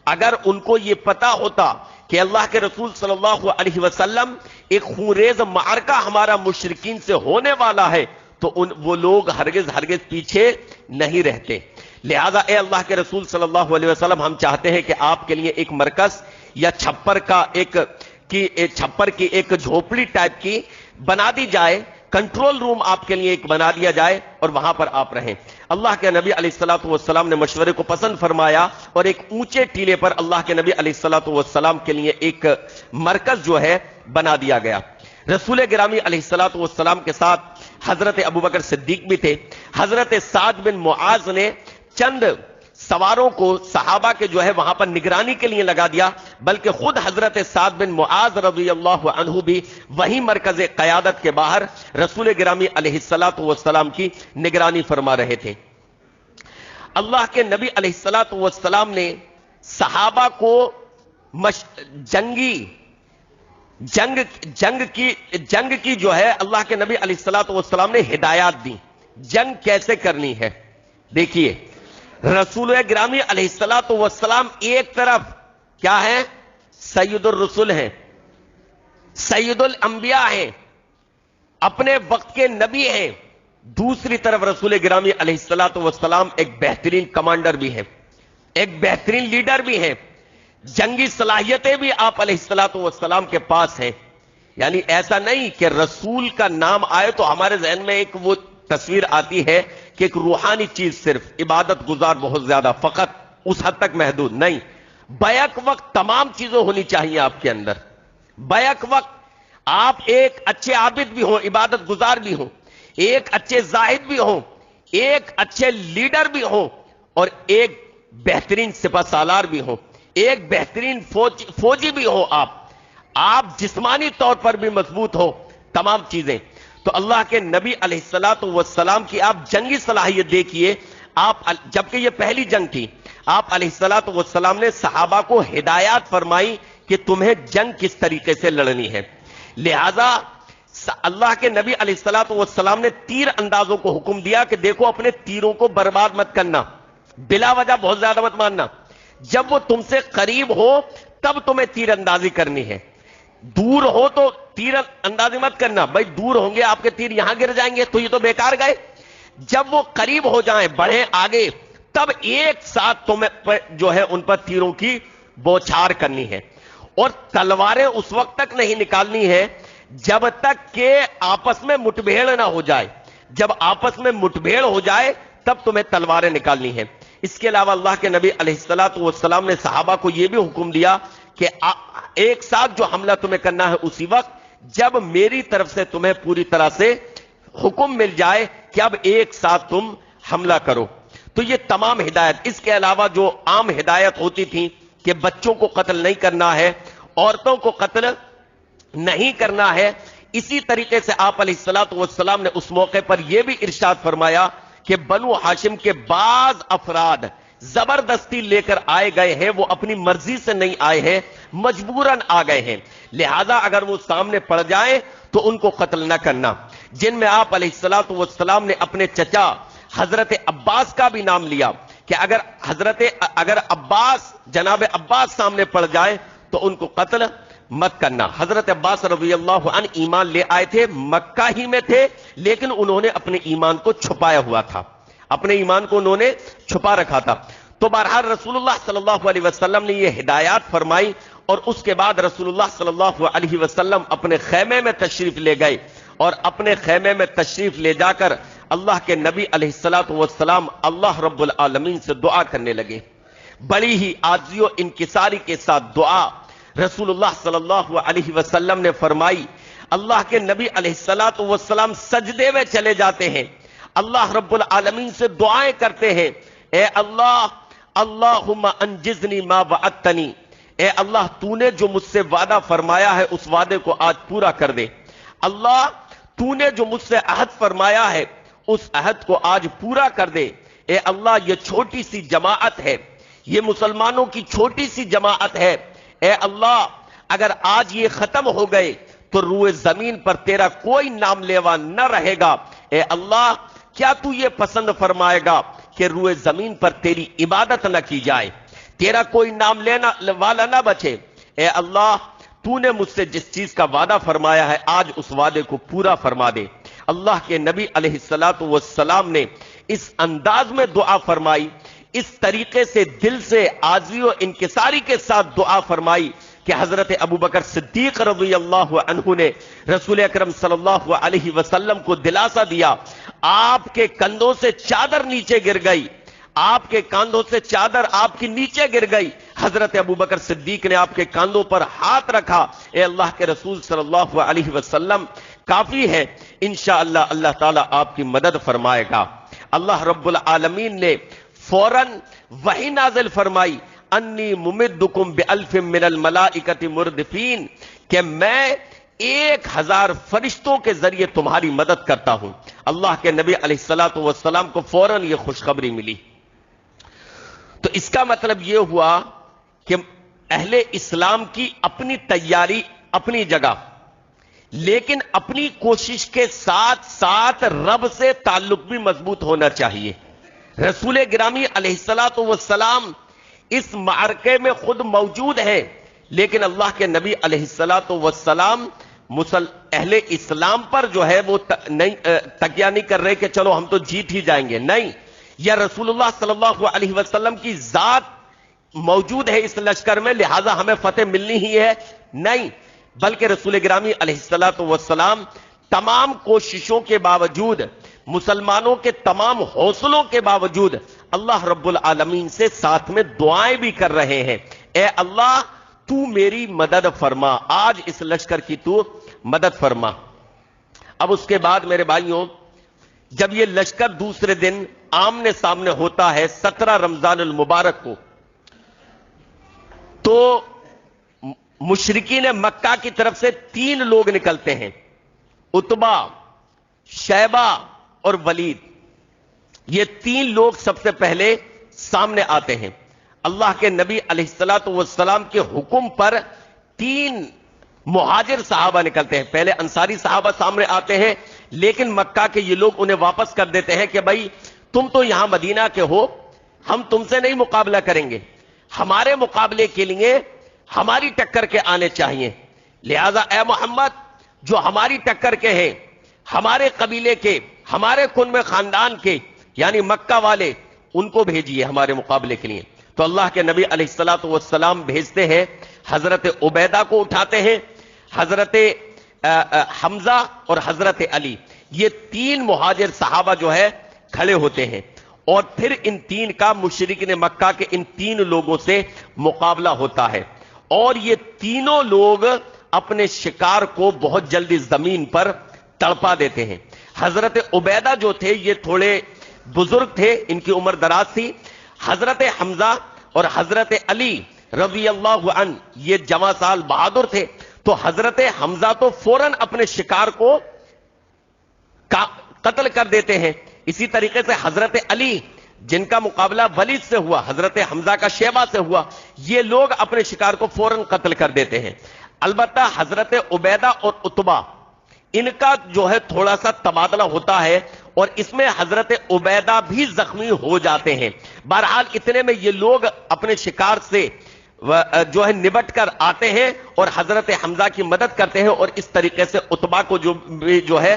اگر ان کو یہ پتا ہوتا کہ اللہ کے رسول صلی اللہ علیہ وسلم ایک خونریز معرکہ ہمارا مشرکین سے ہونے والا ہے تو وہ لوگ ہرگز پیچھے نہیں رہتے۔ لہذا اے اللہ کے رسول صلی اللہ علیہ وسلم، ہم چاہتے ہیں کہ آپ کے لیے ایک مرکز یا چھپر کی ایک جھوپڑی ٹائپ کی بنا دی جائے، کنٹرول روم آپ کے لیے ایک بنا دیا جائے اور وہاں پر آپ رہیں۔ اللہ کے نبی علیہ الصلوۃ والسلام نے مشورے کو پسند فرمایا اور ایک اونچے ٹیلے پر اللہ کے نبی علیہ الصلوۃ والسلام کے لیے ایک مرکز جو ہے بنا دیا گیا۔ رسول گرامی علیہ الصلوۃ والسلام کے ساتھ حضرت ابوبکر صدیق بھی تھے۔ حضرت سعد بن معاذ نے چند سواروں کو صحابہ کے جو ہے وہاں پر نگرانی کے لیے لگا دیا، بلکہ خود حضرت سعد بن معاذ رضی اللہ عنہ بھی وہی مرکز قیادت کے باہر رسول گرامی علیہ الصلوۃ والسلام کی نگرانی فرما رہے تھے۔ اللہ کے نبی علیہ الصلوۃ والسلام نے صحابہ کو جنگ کی جو ہے اللہ کے نبی علیہ الصلوۃ والسلام نے ہدایات دی، جنگ کیسے کرنی ہے۔ دیکھیے رسول گرامی علیہ الصلوۃ والسلام ایک طرف کیا ہے، سید الرسل ہیں، سید الانبیاء ہیں، اپنے وقت کے نبی ہیں، دوسری طرف رسول گرامی علیہ الصلوۃ والسلام ایک بہترین کمانڈر بھی ہیں، ایک بہترین لیڈر بھی ہیں، جنگی صلاحیتیں بھی آپ علیہ الصلوۃ والسلام کے پاس ہیں۔ یعنی ایسا نہیں کہ رسول کا نام آئے تو ہمارے ذہن میں ایک وہ تصویر آتی ہے کہ ایک روحانی چیز، صرف عبادت گزار بہت زیادہ، فقط اس حد تک محدود نہیں، بیک وقت تمام چیزیں ہونی چاہیے آپ کے اندر۔ بیک وقت آپ ایک اچھے عابد بھی ہوں، عبادت گزار بھی ہوں، ایک اچھے زاہد بھی ہوں، ایک اچھے لیڈر بھی ہوں، اور ایک بہترین سپہ سالار بھی ہوں، ایک بہترین فوجی بھی ہو، آپ جسمانی طور پر بھی مضبوط ہو، تمام چیزیں۔ تو اللہ کے نبی علیہ الصلوۃ والسلام کی آپ جنگی صلاحیت دیکھیے، جبکہ یہ پہلی جنگ تھی، آپ علیہ الصلوۃ والسلام نے صحابہ کو ہدایات فرمائی کہ تمہیں جنگ کس طریقے سے لڑنی ہے۔ لہذا اللہ کے نبی علیہ الصلوۃ والسلام نے تیر اندازوں کو حکم دیا کہ دیکھو اپنے تیروں کو برباد مت کرنا، بلا وجہ بہت زیادہ مت مارنا، جب وہ تم سے قریب ہو تب تمہیں تیر اندازی کرنی ہے، دور ہو تو تیر اندازی مت کرنا، بھائی دور ہوں گے آپ کے تیر یہاں گر جائیں گے تو یہ تو بیکار گئے، جب وہ قریب ہو جائیں بڑھیں آگے تب ایک ساتھ تمہیں جو ہے ان پر تیروں کی بوچھار کرنی ہے، اور تلواریں اس وقت تک نہیں نکالنی ہے جب تک کہ آپس میں مٹبھیڑ نہ ہو جائے، جب آپس میں مٹبھیڑ ہو جائے تب تمہیں تلواریں نکالنی ہیں۔ اس کے علاوہ اللہ کے نبی علیہ الصلوۃ والسلام نے صحابہ کو یہ بھی حکم دیا کہ ایک ساتھ جو حملہ تمہیں کرنا ہے اسی وقت جب میری طرف سے تمہیں پوری طرح سے حکم مل جائے کہ اب ایک ساتھ تم حملہ کرو۔ تو یہ تمام ہدایت، اس کے علاوہ جو عام ہدایت ہوتی تھی کہ بچوں کو قتل نہیں کرنا ہے، عورتوں کو قتل نہیں کرنا ہے، اسی طریقے سے آپ علیہ الصلوۃ والسلام نے اس موقع پر یہ بھی ارشاد فرمایا کہ بنو ہاشم کے بعض افراد زبردستی لے کر آئے گئے ہیں، وہ اپنی مرضی سے نہیں آئے ہیں، مجبوراً آ گئے ہیں، لہذا اگر وہ سامنے پڑ جائیں تو ان کو قتل نہ کرنا۔ جن میں آپ علیہ الصلوۃ والسلام نے اپنے چچا حضرت عباس کا بھی نام لیا کہ اگر جناب عباس سامنے پڑ جائیں تو ان کو قتل مت کرنا۔ حضرت عباس رضی اللہ عنہ ایمان لے آئے تھے، مکہ ہی میں تھے، لیکن انہوں نے اپنے ایمان کو چھپایا ہوا تھا، اپنے ایمان کو انہوں نے چھپا رکھا تھا۔ تو بہرحال رسول اللہ صلی اللہ علیہ وسلم نے یہ ہدایات فرمائی، اور اس کے بعد رسول اللہ صلی اللہ علیہ وسلم اپنے خیمے میں تشریف لے گئے، اور اپنے خیمے میں تشریف لے جا کر اللہ کے نبی علیہ الصلوۃ والسلام اللہ رب العالمین سے دعا کرنے لگے۔ بڑی ہی عاجزی و انکساری کے ساتھ دعا رسول اللہ صلی اللہ علیہ وسلم نے فرمائی۔ اللہ کے نبی علیہ الصلوۃ والسلام سجدے میں چلے جاتے ہیں، اللہ رب العالمین سے دعائیں کرتے ہیں، اے اللہ، اللہم انجزنی ما وعدتنی، اے اللہ تو نے جو مجھ سے وعدہ فرمایا ہے اس وعدے کو آج پورا کر دے۔ اللہ تو نے جو مجھ سے عہد فرمایا ہے اس عہد کو آج پورا کر دے۔ اے اللہ یہ چھوٹی سی جماعت ہے، یہ مسلمانوں کی چھوٹی سی جماعت ہے، اے اللہ اگر آج یہ ختم ہو گئے تو روئے زمین پر تیرا کوئی نام لیوا نہ رہے گا۔ اے اللہ کیا تو یہ پسند فرمائے گا کہ روئے زمین پر تیری عبادت نہ کی جائے، تیرا کوئی نام لینا والا نہ بچے؟ اے اللہ تو نے مجھ سے جس چیز کا وعدہ فرمایا ہے آج اس وعدے کو پورا فرما دے۔ اللہ کے نبی علیہ الصلوۃ والسلام نے اس انداز میں دعا فرمائی، اس طریقے سے دل سے عاجزی و انکساری کے ساتھ دعا فرمائی کہ حضرت ابوبکر صدیق رضی اللہ عنہ نے رسول اکرم صلی اللہ علیہ وسلم کو دلاسا دیا۔ آپ کے کندھوں سے چادر نیچے گر گئی، آپ کے کاندھوں سے چادر آپ کی نیچے گر گئی۔ حضرت ابوبکر صدیق نے آپ کے کاندھوں پر ہاتھ رکھا، اے اللہ کے رسول صلی اللہ علیہ وسلم کافی ہے، انشاءاللہ اللہ تعالیٰ آپ کی مدد فرمائے گا۔ اللہ رب العالمین نے فوراً وحی نازل فرمائی، انی ممدکم بألف من الملائکۃ مردفین، کہ میں 1000 فرشتوں کے ذریعے تمہاری مدد کرتا ہوں۔ اللہ کے نبی علیہ الصلوۃ والسلام کو فوراً یہ خوشخبری ملی۔ تو اس کا مطلب یہ ہوا کہ اہل اسلام کی اپنی تیاری اپنی جگہ، لیکن اپنی کوشش کے ساتھ ساتھ رب سے تعلق بھی مضبوط ہونا چاہیے۔ رسول گرامی علیہ الصلوۃ والسلام اس معرکے میں خود موجود ہیں، لیکن اللہ کے نبی علیہ الصلوۃ والسلام اہل اسلام پر جو ہے وہ تکیہ نہیں کر رہے کہ چلو ہم تو جیت ہی جائیں گے، نہیں، یا رسول اللہ صلی اللہ علیہ وسلم کی ذات موجود ہے اس لشکر میں لہٰذا ہمیں فتح ملنی ہی ہے، نہیں، بلکہ رسول گرامی علیہ الصلوۃ والسلام تمام کوششوں کے باوجود، مسلمانوں کے تمام حوصلوں کے باوجود اللہ رب العالمین سے ساتھ میں دعائیں بھی کر رہے ہیں، اے اللہ تو میری مدد فرما، آج اس لشکر کی تو مدد فرما۔ اب اس کے بعد میرے بھائیوں، جب یہ لشکر دوسرے دن آمنے سامنے ہوتا ہے 17 رمضان المبارک کو، تو مشرکین مکہ کی طرف سے 3 لوگ نکلتے ہیں، عتبہ، شیبہ اور ولید۔ یہ 3 لوگ سب سے پہلے سامنے آتے ہیں۔ اللہ کے نبی علیہ الصلوۃ والسلام کے حکم پر 3 مہاجر صحابہ نکلتے ہیں۔ پہلے انصاری صحابہ سامنے آتے ہیں، لیکن مکہ کے یہ لوگ انہیں واپس کر دیتے ہیں کہ بھائی تم تو یہاں مدینہ کے ہو، ہم تم سے نہیں مقابلہ کریں گے، ہمارے مقابلے کے لیے ہماری ٹکر کے آنے چاہیے، لہذا اے محمد جو ہماری ٹکر کے ہیں، ہمارے قبیلے کے، ہمارے کن میں خاندان کے، یعنی مکہ والے، ان کو بھیجیے ہمارے مقابلے کے لیے۔ تو اللہ کے نبی علیہ الصلوۃ والسلام بھیجتے ہیں، حضرت عبیدہ کو اٹھاتے ہیں، حضرت حمزہ اور حضرت علی، یہ 3 مہاجر صحابہ جو ہے کھڑے ہوتے ہیں، اور پھر ان 3 کا مشرکین مکہ کے ان 3 لوگوں سے مقابلہ ہوتا ہے، اور یہ تینوں لوگ اپنے شکار کو بہت جلدی زمین پر تڑپا دیتے ہیں۔ حضرت عبیدہ جو تھے یہ تھوڑے بزرگ تھے، ان کی عمر دراز تھی، حضرت حمزہ اور حضرت علی رضی اللہ عنہ یہ جوان سال بہادر تھے، تو حضرت حمزہ تو فوراً اپنے شکار کو قتل کر دیتے ہیں۔ اسی طریقے سے حضرت علی جن کا مقابلہ ولید سے ہوا، حضرت حمزہ کا شیبہ سے ہوا، یہ لوگ اپنے شکار کو فوراً قتل کر دیتے ہیں۔ البتہ حضرت عبیدہ اور عتبہ ان کا جو ہے تھوڑا سا تبادلہ ہوتا ہے، اور اس میں حضرت عبیدہ بھی زخمی ہو جاتے ہیں۔ بہرحال اتنے میں یہ لوگ اپنے شکار سے جو ہے نبٹ کر آتے ہیں اور حضرت حمزہ کی مدد کرتے ہیں، اور اس طریقے سے عتبہ کو جو ہے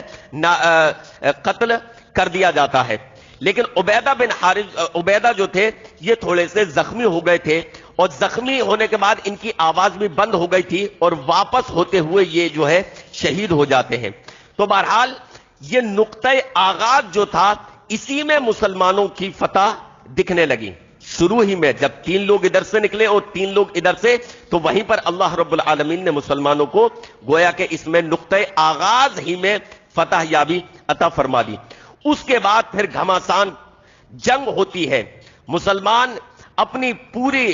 قتل کر دیا جاتا ہے۔ لیکن عبیدہ جو تھے یہ تھوڑے سے زخمی ہو گئے تھے، اور زخمی ہونے کے بعد ان کی آواز بھی بند ہو گئی تھی، اور واپس ہوتے ہوئے یہ جو ہے شہید ہو جاتے ہیں۔ تو بہرحال یہ نقطہ آغاز جو تھا، اسی میں مسلمانوں کی فتح دکھنے لگی۔ شروع ہی میں جب 3 لوگ ادھر سے نکلے اور 3 لوگ ادھر سے، تو وہیں پر اللہ رب العالمین نے مسلمانوں کو گویا کہ اس میں نقطہ آغاز ہی میں فتح یابی عطا فرما دی۔ اس کے بعد پھر گھماسان جنگ ہوتی ہے، مسلمان اپنی پوری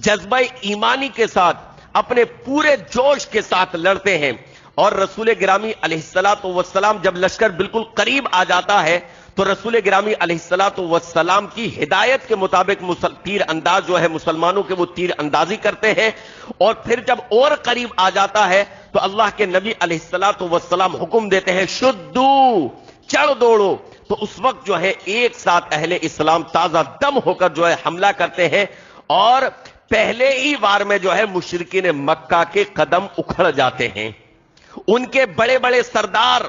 جذبہ ایمانی کے ساتھ، اپنے پورے جوش کے ساتھ لڑتے ہیں، اور رسول گرامی علیہ الصلوۃ والسلام جب لشکر بالکل قریب آ جاتا ہے تو رسول گرامی علیہ الصلوۃ والسلام کی ہدایت کے مطابق تیر انداز جو ہے مسلمانوں کے وہ تیر اندازی کرتے ہیں، اور پھر جب اور قریب آ جاتا ہے تو اللہ کے نبی علیہ الصلوۃ والسلام حکم دیتے ہیں شدو، چڑھ دوڑو۔ تو اس وقت جو ہے ایک ساتھ اہل اسلام تازہ دم ہو کر جو ہے حملہ کرتے ہیں، اور پہلے ہی وار میں جو ہے مشرکین مکہ کے قدم اکھڑ جاتے ہیں، ان کے بڑے بڑے سردار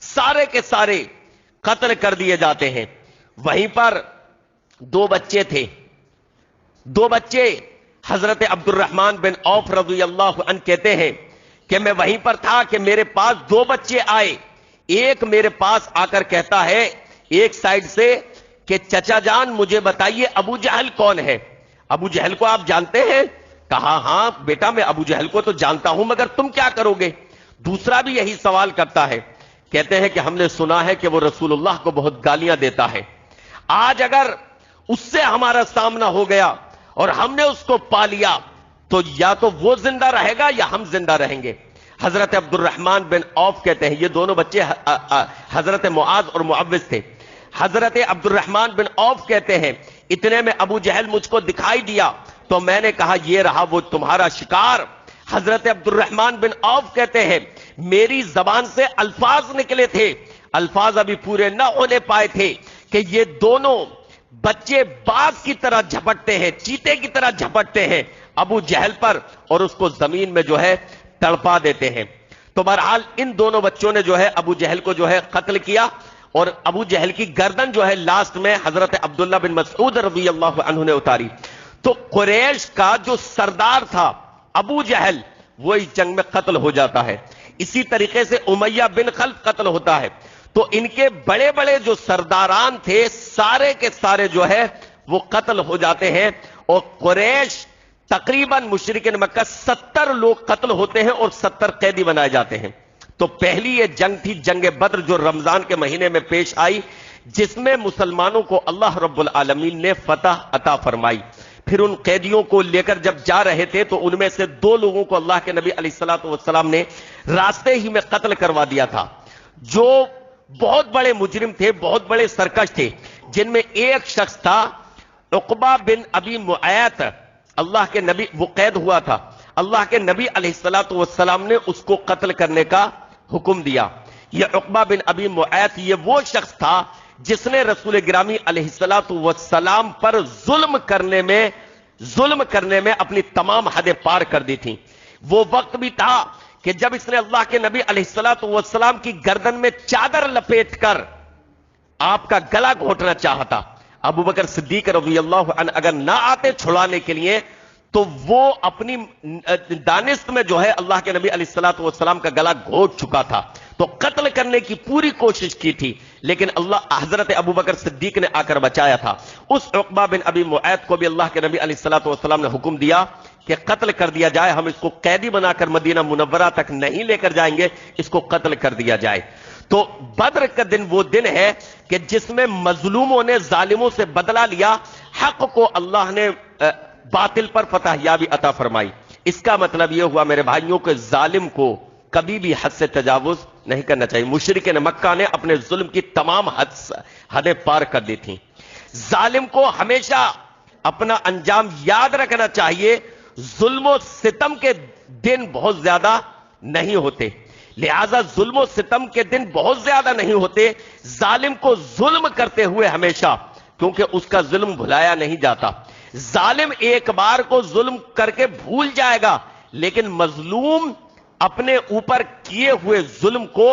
سارے کے سارے قتل کر دیے جاتے ہیں۔ وہیں پر 2 بچے تھے، 2 بچے حضرت عبد الرحمن بن عوف رضی اللہ عنہ کہتے ہیں کہ میں وہیں پر تھا کہ میرے پاس 2 بچے آئے، ایک میرے پاس آ کر کہتا ہے ایک سائیڈ سے کہ چچا جان مجھے بتائیے ابو جہل کون ہے؟ ابو جہل کو آپ جانتے ہیں؟ کہا ہاں بیٹا میں ابو جہل کو تو جانتا ہوں، مگر تم کیا کرو گے؟ دوسرا بھی یہی سوال کرتا ہے، کہتے ہیں کہ ہم نے سنا ہے کہ وہ رسول اللہ کو بہت گالیاں دیتا ہے، آج اگر اس سے ہمارا سامنا ہو گیا اور ہم نے اس کو پا لیا تو یا تو وہ زندہ رہے گا یا ہم زندہ رہیں گے۔ حضرت عبد الرحمن بن عوف کہتے ہیں، یہ دونوں بچے حضرت معاذ اور معوذ تھے۔ حضرت عبد الرحمن بن عوف کہتے ہیں اتنے میں ابو جہل مجھ کو دکھائی دیا تو میں نے کہا یہ رہا وہ تمہارا شکار۔ حضرت عبد الرحمن بن عوف کہتے ہیں میری زبان سے الفاظ نکلے تھے، الفاظ ابھی پورے نہ ہونے پائے تھے کہ یہ دونوں بچے باغ کی طرح جھپٹتے ہیں، چیتے کی طرح جھپٹتے ہیں ابو جہل پر، اور اس کو زمین میں جو ہے تڑپا دیتے ہیں۔ تو بہرحال ان دونوں بچوں نے جو ہے ابو جہل کو جو ہے قتل کیا، اور ابو جہل کی گردن جو ہے لاسٹ میں حضرت عبداللہ بن مسعود رضی اللہ عنہ نے اتاری۔ تو قریش کا جو سردار تھا ابو جہل وہ اس جنگ میں قتل ہو جاتا ہے، اسی طریقے سے امیہ بن خلف قتل ہوتا ہے۔ تو ان کے بڑے بڑے جو سرداران تھے سارے کے سارے جو ہے وہ قتل ہو جاتے ہیں، اور قریش تقریباً مشرکین مکہ 70 لوگ قتل ہوتے ہیں اور 70 قیدی بنائے جاتے ہیں۔ تو پہلی یہ جنگ تھی جنگ بدر، جو رمضان کے مہینے میں پیش آئی، جس میں مسلمانوں کو اللہ رب العالمین نے فتح عطا فرمائی۔ پھر ان قیدیوں کو لے کر جب جا رہے تھے تو ان میں سے 2 لوگوں کو اللہ کے نبی علیہ الصلوۃ والسلام نے راستے ہی میں قتل کروا دیا تھا، جو بہت بڑے مجرم تھے، بہت بڑے سرکش تھے، جن میں ایک شخص تھا عقبہ بن ابی معیط۔ اللہ کے نبی وہ قید ہوا تھا، اللہ کے نبی علیہ الصلوۃ والسلام نے اس کو قتل کرنے کا حکم دیا۔ یہ عقبہ بن ابی معیط یہ وہ شخص تھا جس نے رسول گرامی علیہ الصلوۃ والسلام پر ظلم کرنے میں اپنی تمام حدیں پار کر دی تھیں۔ وہ وقت بھی تھا کہ جب اس نے اللہ کے نبی علیہ الصلوۃ والسلام کی گردن میں چادر لپیٹ کر آپ کا گلا گھونٹنا چاہتا۔ ابو بکر صدیق رضی اللہ عنہ اگر نہ آتے چھڑانے کے لیے تو وہ اپنی دانست میں جو ہے اللہ کے نبی علیہ الصلوۃ والسلام کا گلا گھونٹ چکا تھا، تو قتل کرنے کی پوری کوشش کی تھی، لیکن حضرت ابو بکر صدیق نے آ کر بچایا تھا۔ اس عقبہ بن ابی معیط کو بھی اللہ کے نبی علیہ الصلوۃ والسلام نے حکم دیا کہ قتل کر دیا جائے، ہم اس کو قیدی بنا کر مدینہ منورہ تک نہیں لے کر جائیں گے، اس کو قتل کر دیا جائے۔ تو بدر کا دن وہ دن ہے کہ جس میں مظلوموں نے ظالموں سے بدلہ لیا، حق کو اللہ نے باطل پر فتح یابی عطا فرمائی۔ اس کا مطلب یہ ہوا میرے بھائیوں کہ ظالم کو کبھی بھی حد سے تجاوز نہیں کرنا چاہیے۔ مشرکین مکہ نے اپنے ظلم کی تمام حدیں پار کر دی تھیں۔ ظالم کو ہمیشہ اپنا انجام یاد رکھنا چاہیے، ظلم و ستم کے دن بہت زیادہ نہیں ہوتے، لہذا ظلم و ستم کے دن بہت زیادہ نہیں ہوتے۔ ظالم کو ظلم کرتے ہوئے ہمیشہ، کیونکہ اس کا ظلم بھلایا نہیں جاتا۔ ظالم ایک بار کو ظلم کر کے بھول جائے گا، لیکن مظلوم اپنے اوپر کیے ہوئے ظلم کو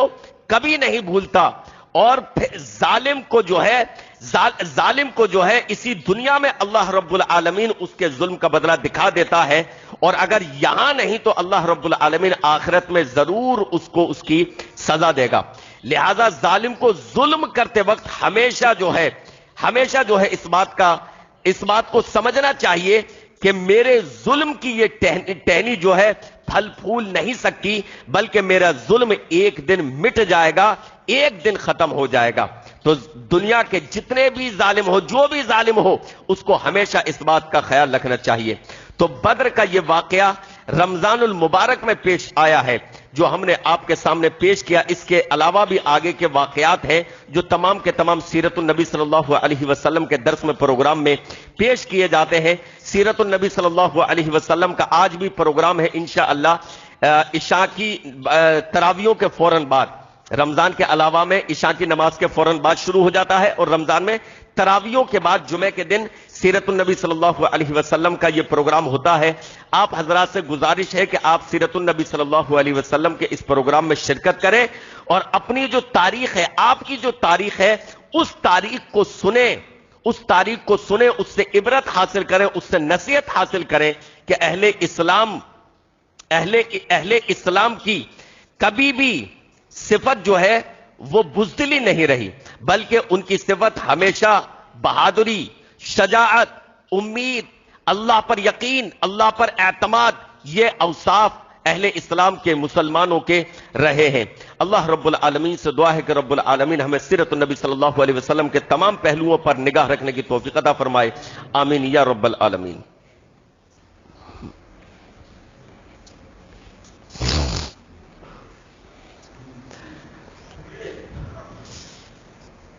کبھی نہیں بھولتا، اور پھر ظالم کو جو ہے ظالم کو جو ہے اسی دنیا میں اللہ رب العالمین اس کے ظلم کا بدلہ دکھا دیتا ہے، اور اگر یہاں نہیں تو اللہ رب العالمین آخرت میں ضرور اس کو اس کی سزا دے گا۔ لہذا ظالم کو ظلم کرتے وقت ہمیشہ جو ہے اس بات کو سمجھنا چاہیے کہ میرے ظلم کی یہ ٹہنی جو ہے پھل پھول نہیں سکتی، بلکہ میرا ظلم ایک دن مٹ جائے گا، ایک دن ختم ہو جائے گا۔ تو دنیا کے جتنے بھی ظالم ہو، جو بھی ظالم ہو، اس کو ہمیشہ اس بات کا خیال رکھنا چاہیے۔ تو بدر کا یہ واقعہ رمضان المبارک میں پیش آیا ہے جو ہم نے آپ کے سامنے پیش کیا۔ اس کے علاوہ بھی آگے کے واقعات ہیں جو تمام کے تمام سیرت النبی صلی اللہ علیہ وسلم کے درس میں پروگرام میں پیش کیے جاتے ہیں۔ سیرت النبی صلی اللہ علیہ وسلم کا آج بھی پروگرام ہے انشاءاللہ عشاء کی تراویحوں کے فوراً بعد، رمضان کے علاوہ میں عشاء کی نماز کے فوراً بعد شروع ہو جاتا ہے، اور رمضان میں تراویحوں کے بعد جمعے کے دن سیرت النبی صلی اللہ علیہ وسلم کا یہ پروگرام ہوتا ہے۔ آپ حضرات سے گزارش ہے کہ آپ سیرت النبی صلی اللہ علیہ وسلم کے اس پروگرام میں شرکت کریں، اور اپنی جو تاریخ ہے، آپ کی جو تاریخ ہے، اس تاریخ کو سنیں، اس سے عبرت حاصل کریں، اس سے نصیحت حاصل کریں کہ اہل اسلام کی کبھی بھی صفت جو ہے وہ بزدلی نہیں رہی، بلکہ ان کی صفت ہمیشہ بہادری، شجاعت، امید، اللہ پر یقین، اللہ پر اعتماد، یہ اوصاف اہل اسلام کے مسلمانوں کے رہے ہیں۔ اللہ رب العالمین سے دعا ہے کہ رب العالمین ہمیں سیرت النبی صلی اللہ علیہ وسلم کے تمام پہلوؤں پر نگاہ رکھنے کی توفیق عطا فرمائے، آمین یا رب العالمین۔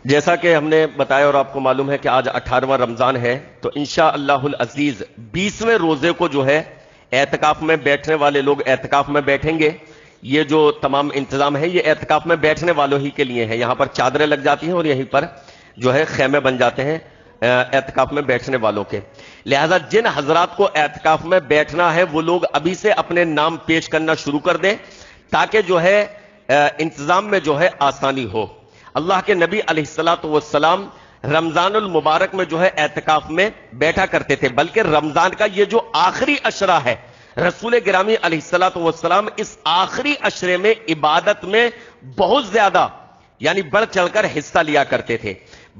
جیسا کہ ہم نے بتایا اور آپ کو معلوم ہے کہ آج 18واں رمضان ہے، تو انشاءاللہ العزیز 20ویں روزے کو جو ہے اعتکاف میں بیٹھنے والے لوگ اعتکاف میں بیٹھیں گے۔ یہ جو تمام انتظام ہے یہ اعتکاف میں بیٹھنے والوں ہی کے لیے ہے، یہاں پر چادریں لگ جاتی ہیں اور یہیں پر جو ہے خیمے بن جاتے ہیں اعتکاف میں بیٹھنے والوں کے۔ لہذا جن حضرات کو اعتکاف میں بیٹھنا ہے وہ لوگ ابھی سے اپنے نام پیش کرنا شروع کر دیں تاکہ جو ہے انتظام میں جو ہے آسانی ہو۔ اللہ کے نبی علیہ الصلوۃ والسلام رمضان المبارک میں جو ہے اعتکاف میں بیٹھا کرتے تھے، بلکہ رمضان کا یہ جو آخری عشرہ ہے، رسول گرامی علیہ الصلوۃ والسلام اس آخری عشرے میں عبادت میں بہت زیادہ یعنی بڑھ چڑھ کر حصہ لیا کرتے تھے۔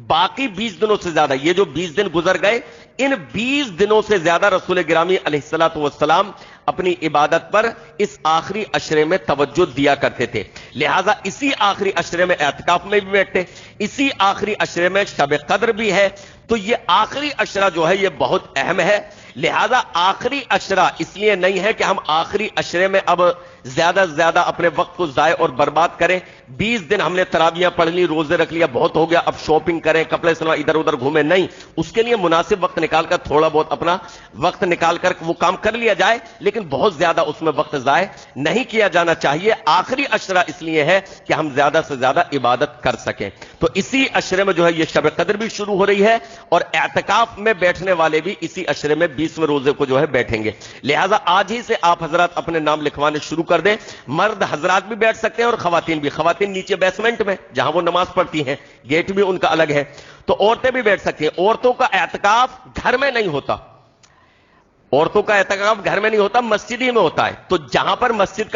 باقی 20 دنوں سے زیادہ، یہ جو 20 دن گزر گئے، ان 20 دنوں سے زیادہ رسول گرامی علیہ الصلوۃ والسلام اپنی عبادت پر اس آخری عشرے میں توجہ دیا کرتے تھے۔ لہذا اسی آخری عشرے میں اعتکاف میں بھی بیٹھتے، اسی آخری عشرے میں شب قدر بھی ہے، تو یہ آخری عشرہ جو ہے یہ بہت اہم ہے۔ لہذا آخری عشرہ اس لیے نہیں ہے کہ ہم آخری عشرے میں اب زیادہ سے زیادہ اپنے وقت کو ضائع اور برباد کریں۔ 20 دن ہم نے تراویحیں پڑھ لی، روزے رکھ لیا، بہت ہو گیا، اب شاپنگ کریں، کپڑے سلوا، ادھر ادھر گھومیں، نہیں۔ اس کے لیے مناسب وقت نکال کر تھوڑا بہت اپنا وقت نکال کر وہ کام کر لیا جائے، لیکن بہت زیادہ اس میں وقت ضائع نہیں کیا جانا چاہیے۔ آخری عشرہ اس لیے ہے کہ ہم زیادہ سے زیادہ عبادت کر سکیں۔ تو اسی عشرے میں جو ہے یہ شب قدر بھی شروع ہو رہی ہے، اور اعتکاف میں بیٹھنے والے بھی اسی عشرے میں 20ویں روزے کو جو ہے بیٹھیں گے۔ لہذا آج ہی سے آپ حضرات اپنے نام لکھوانے شروع کر دیں۔ مرد حضرات بھی بیٹھ سکتے ہیں اور خواتین بھی، خواتین نیچے بیسمنٹ میں جہاں وہ نماز پڑھتی ہیں، گیٹ بھی ان کا الگ ہے، تو عورتیں بھی بیٹھ سکتی ہیں۔ عورتوں کا اعتکاف گھر میں نہیں ہوتا، عورتوں کا اعتکاف گھر میں نہیں ہوتا، مسجد ہی میں ہوتا ہے۔ تو جہاں پر مسجد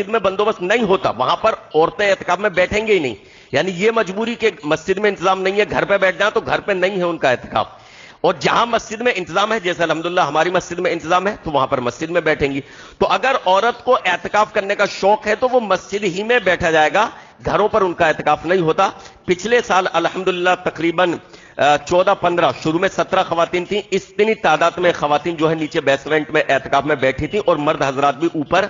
میں بندوبست نہیں ہوتا وہاں پر عورتیں اعتکاف میں بیٹھیں گے ہی نہیں، یعنی یہ مجبوری کہ مسجد میں انتظام نہیں ہے، گھر پہ بیٹھ جائیں، تو گھر پہ نہیں ہے ان کا اعتکاف۔ اور جہاں مسجد میں انتظام ہے، جیسے الحمدللہ ہماری مسجد میں انتظام ہے، تو وہاں پر مسجد میں بیٹھیں گی۔ تو اگر عورت کو اعتکاف کرنے کا شوق ہے تو وہ مسجد ہی میں بیٹھا جائے گا، گھروں پر ان کا اعتکاف نہیں ہوتا۔ پچھلے سال الحمدللہ تقریباً 14-15، شروع میں 17 خواتین تھیں، اتنی تعداد میں خواتین جو ہے نیچے بیسمنٹ میں اعتکاف میں بیٹھی تھیں، اور مرد حضرات بھی اوپر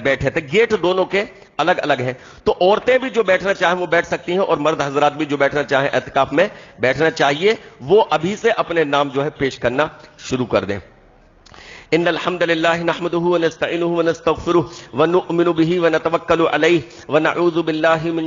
بیٹھے تھے۔ گیٹ دونوں کے الگ الگ ہیں، تو عورتیں بھی جو بیٹھنا چاہیں وہ بیٹھ سکتی ہیں، اور مرد حضرات بھی جو بیٹھنا چاہیں اعتکاف میں بیٹھنا چاہیے، وہ ابھی سے اپنے نام جو ہے پیش کرنا شروع کر دیں۔ ان الحمد للہ نحمده ونستعینه ونستغفره ونؤمن به ونتوکل علیہ ونعوذ باللہ من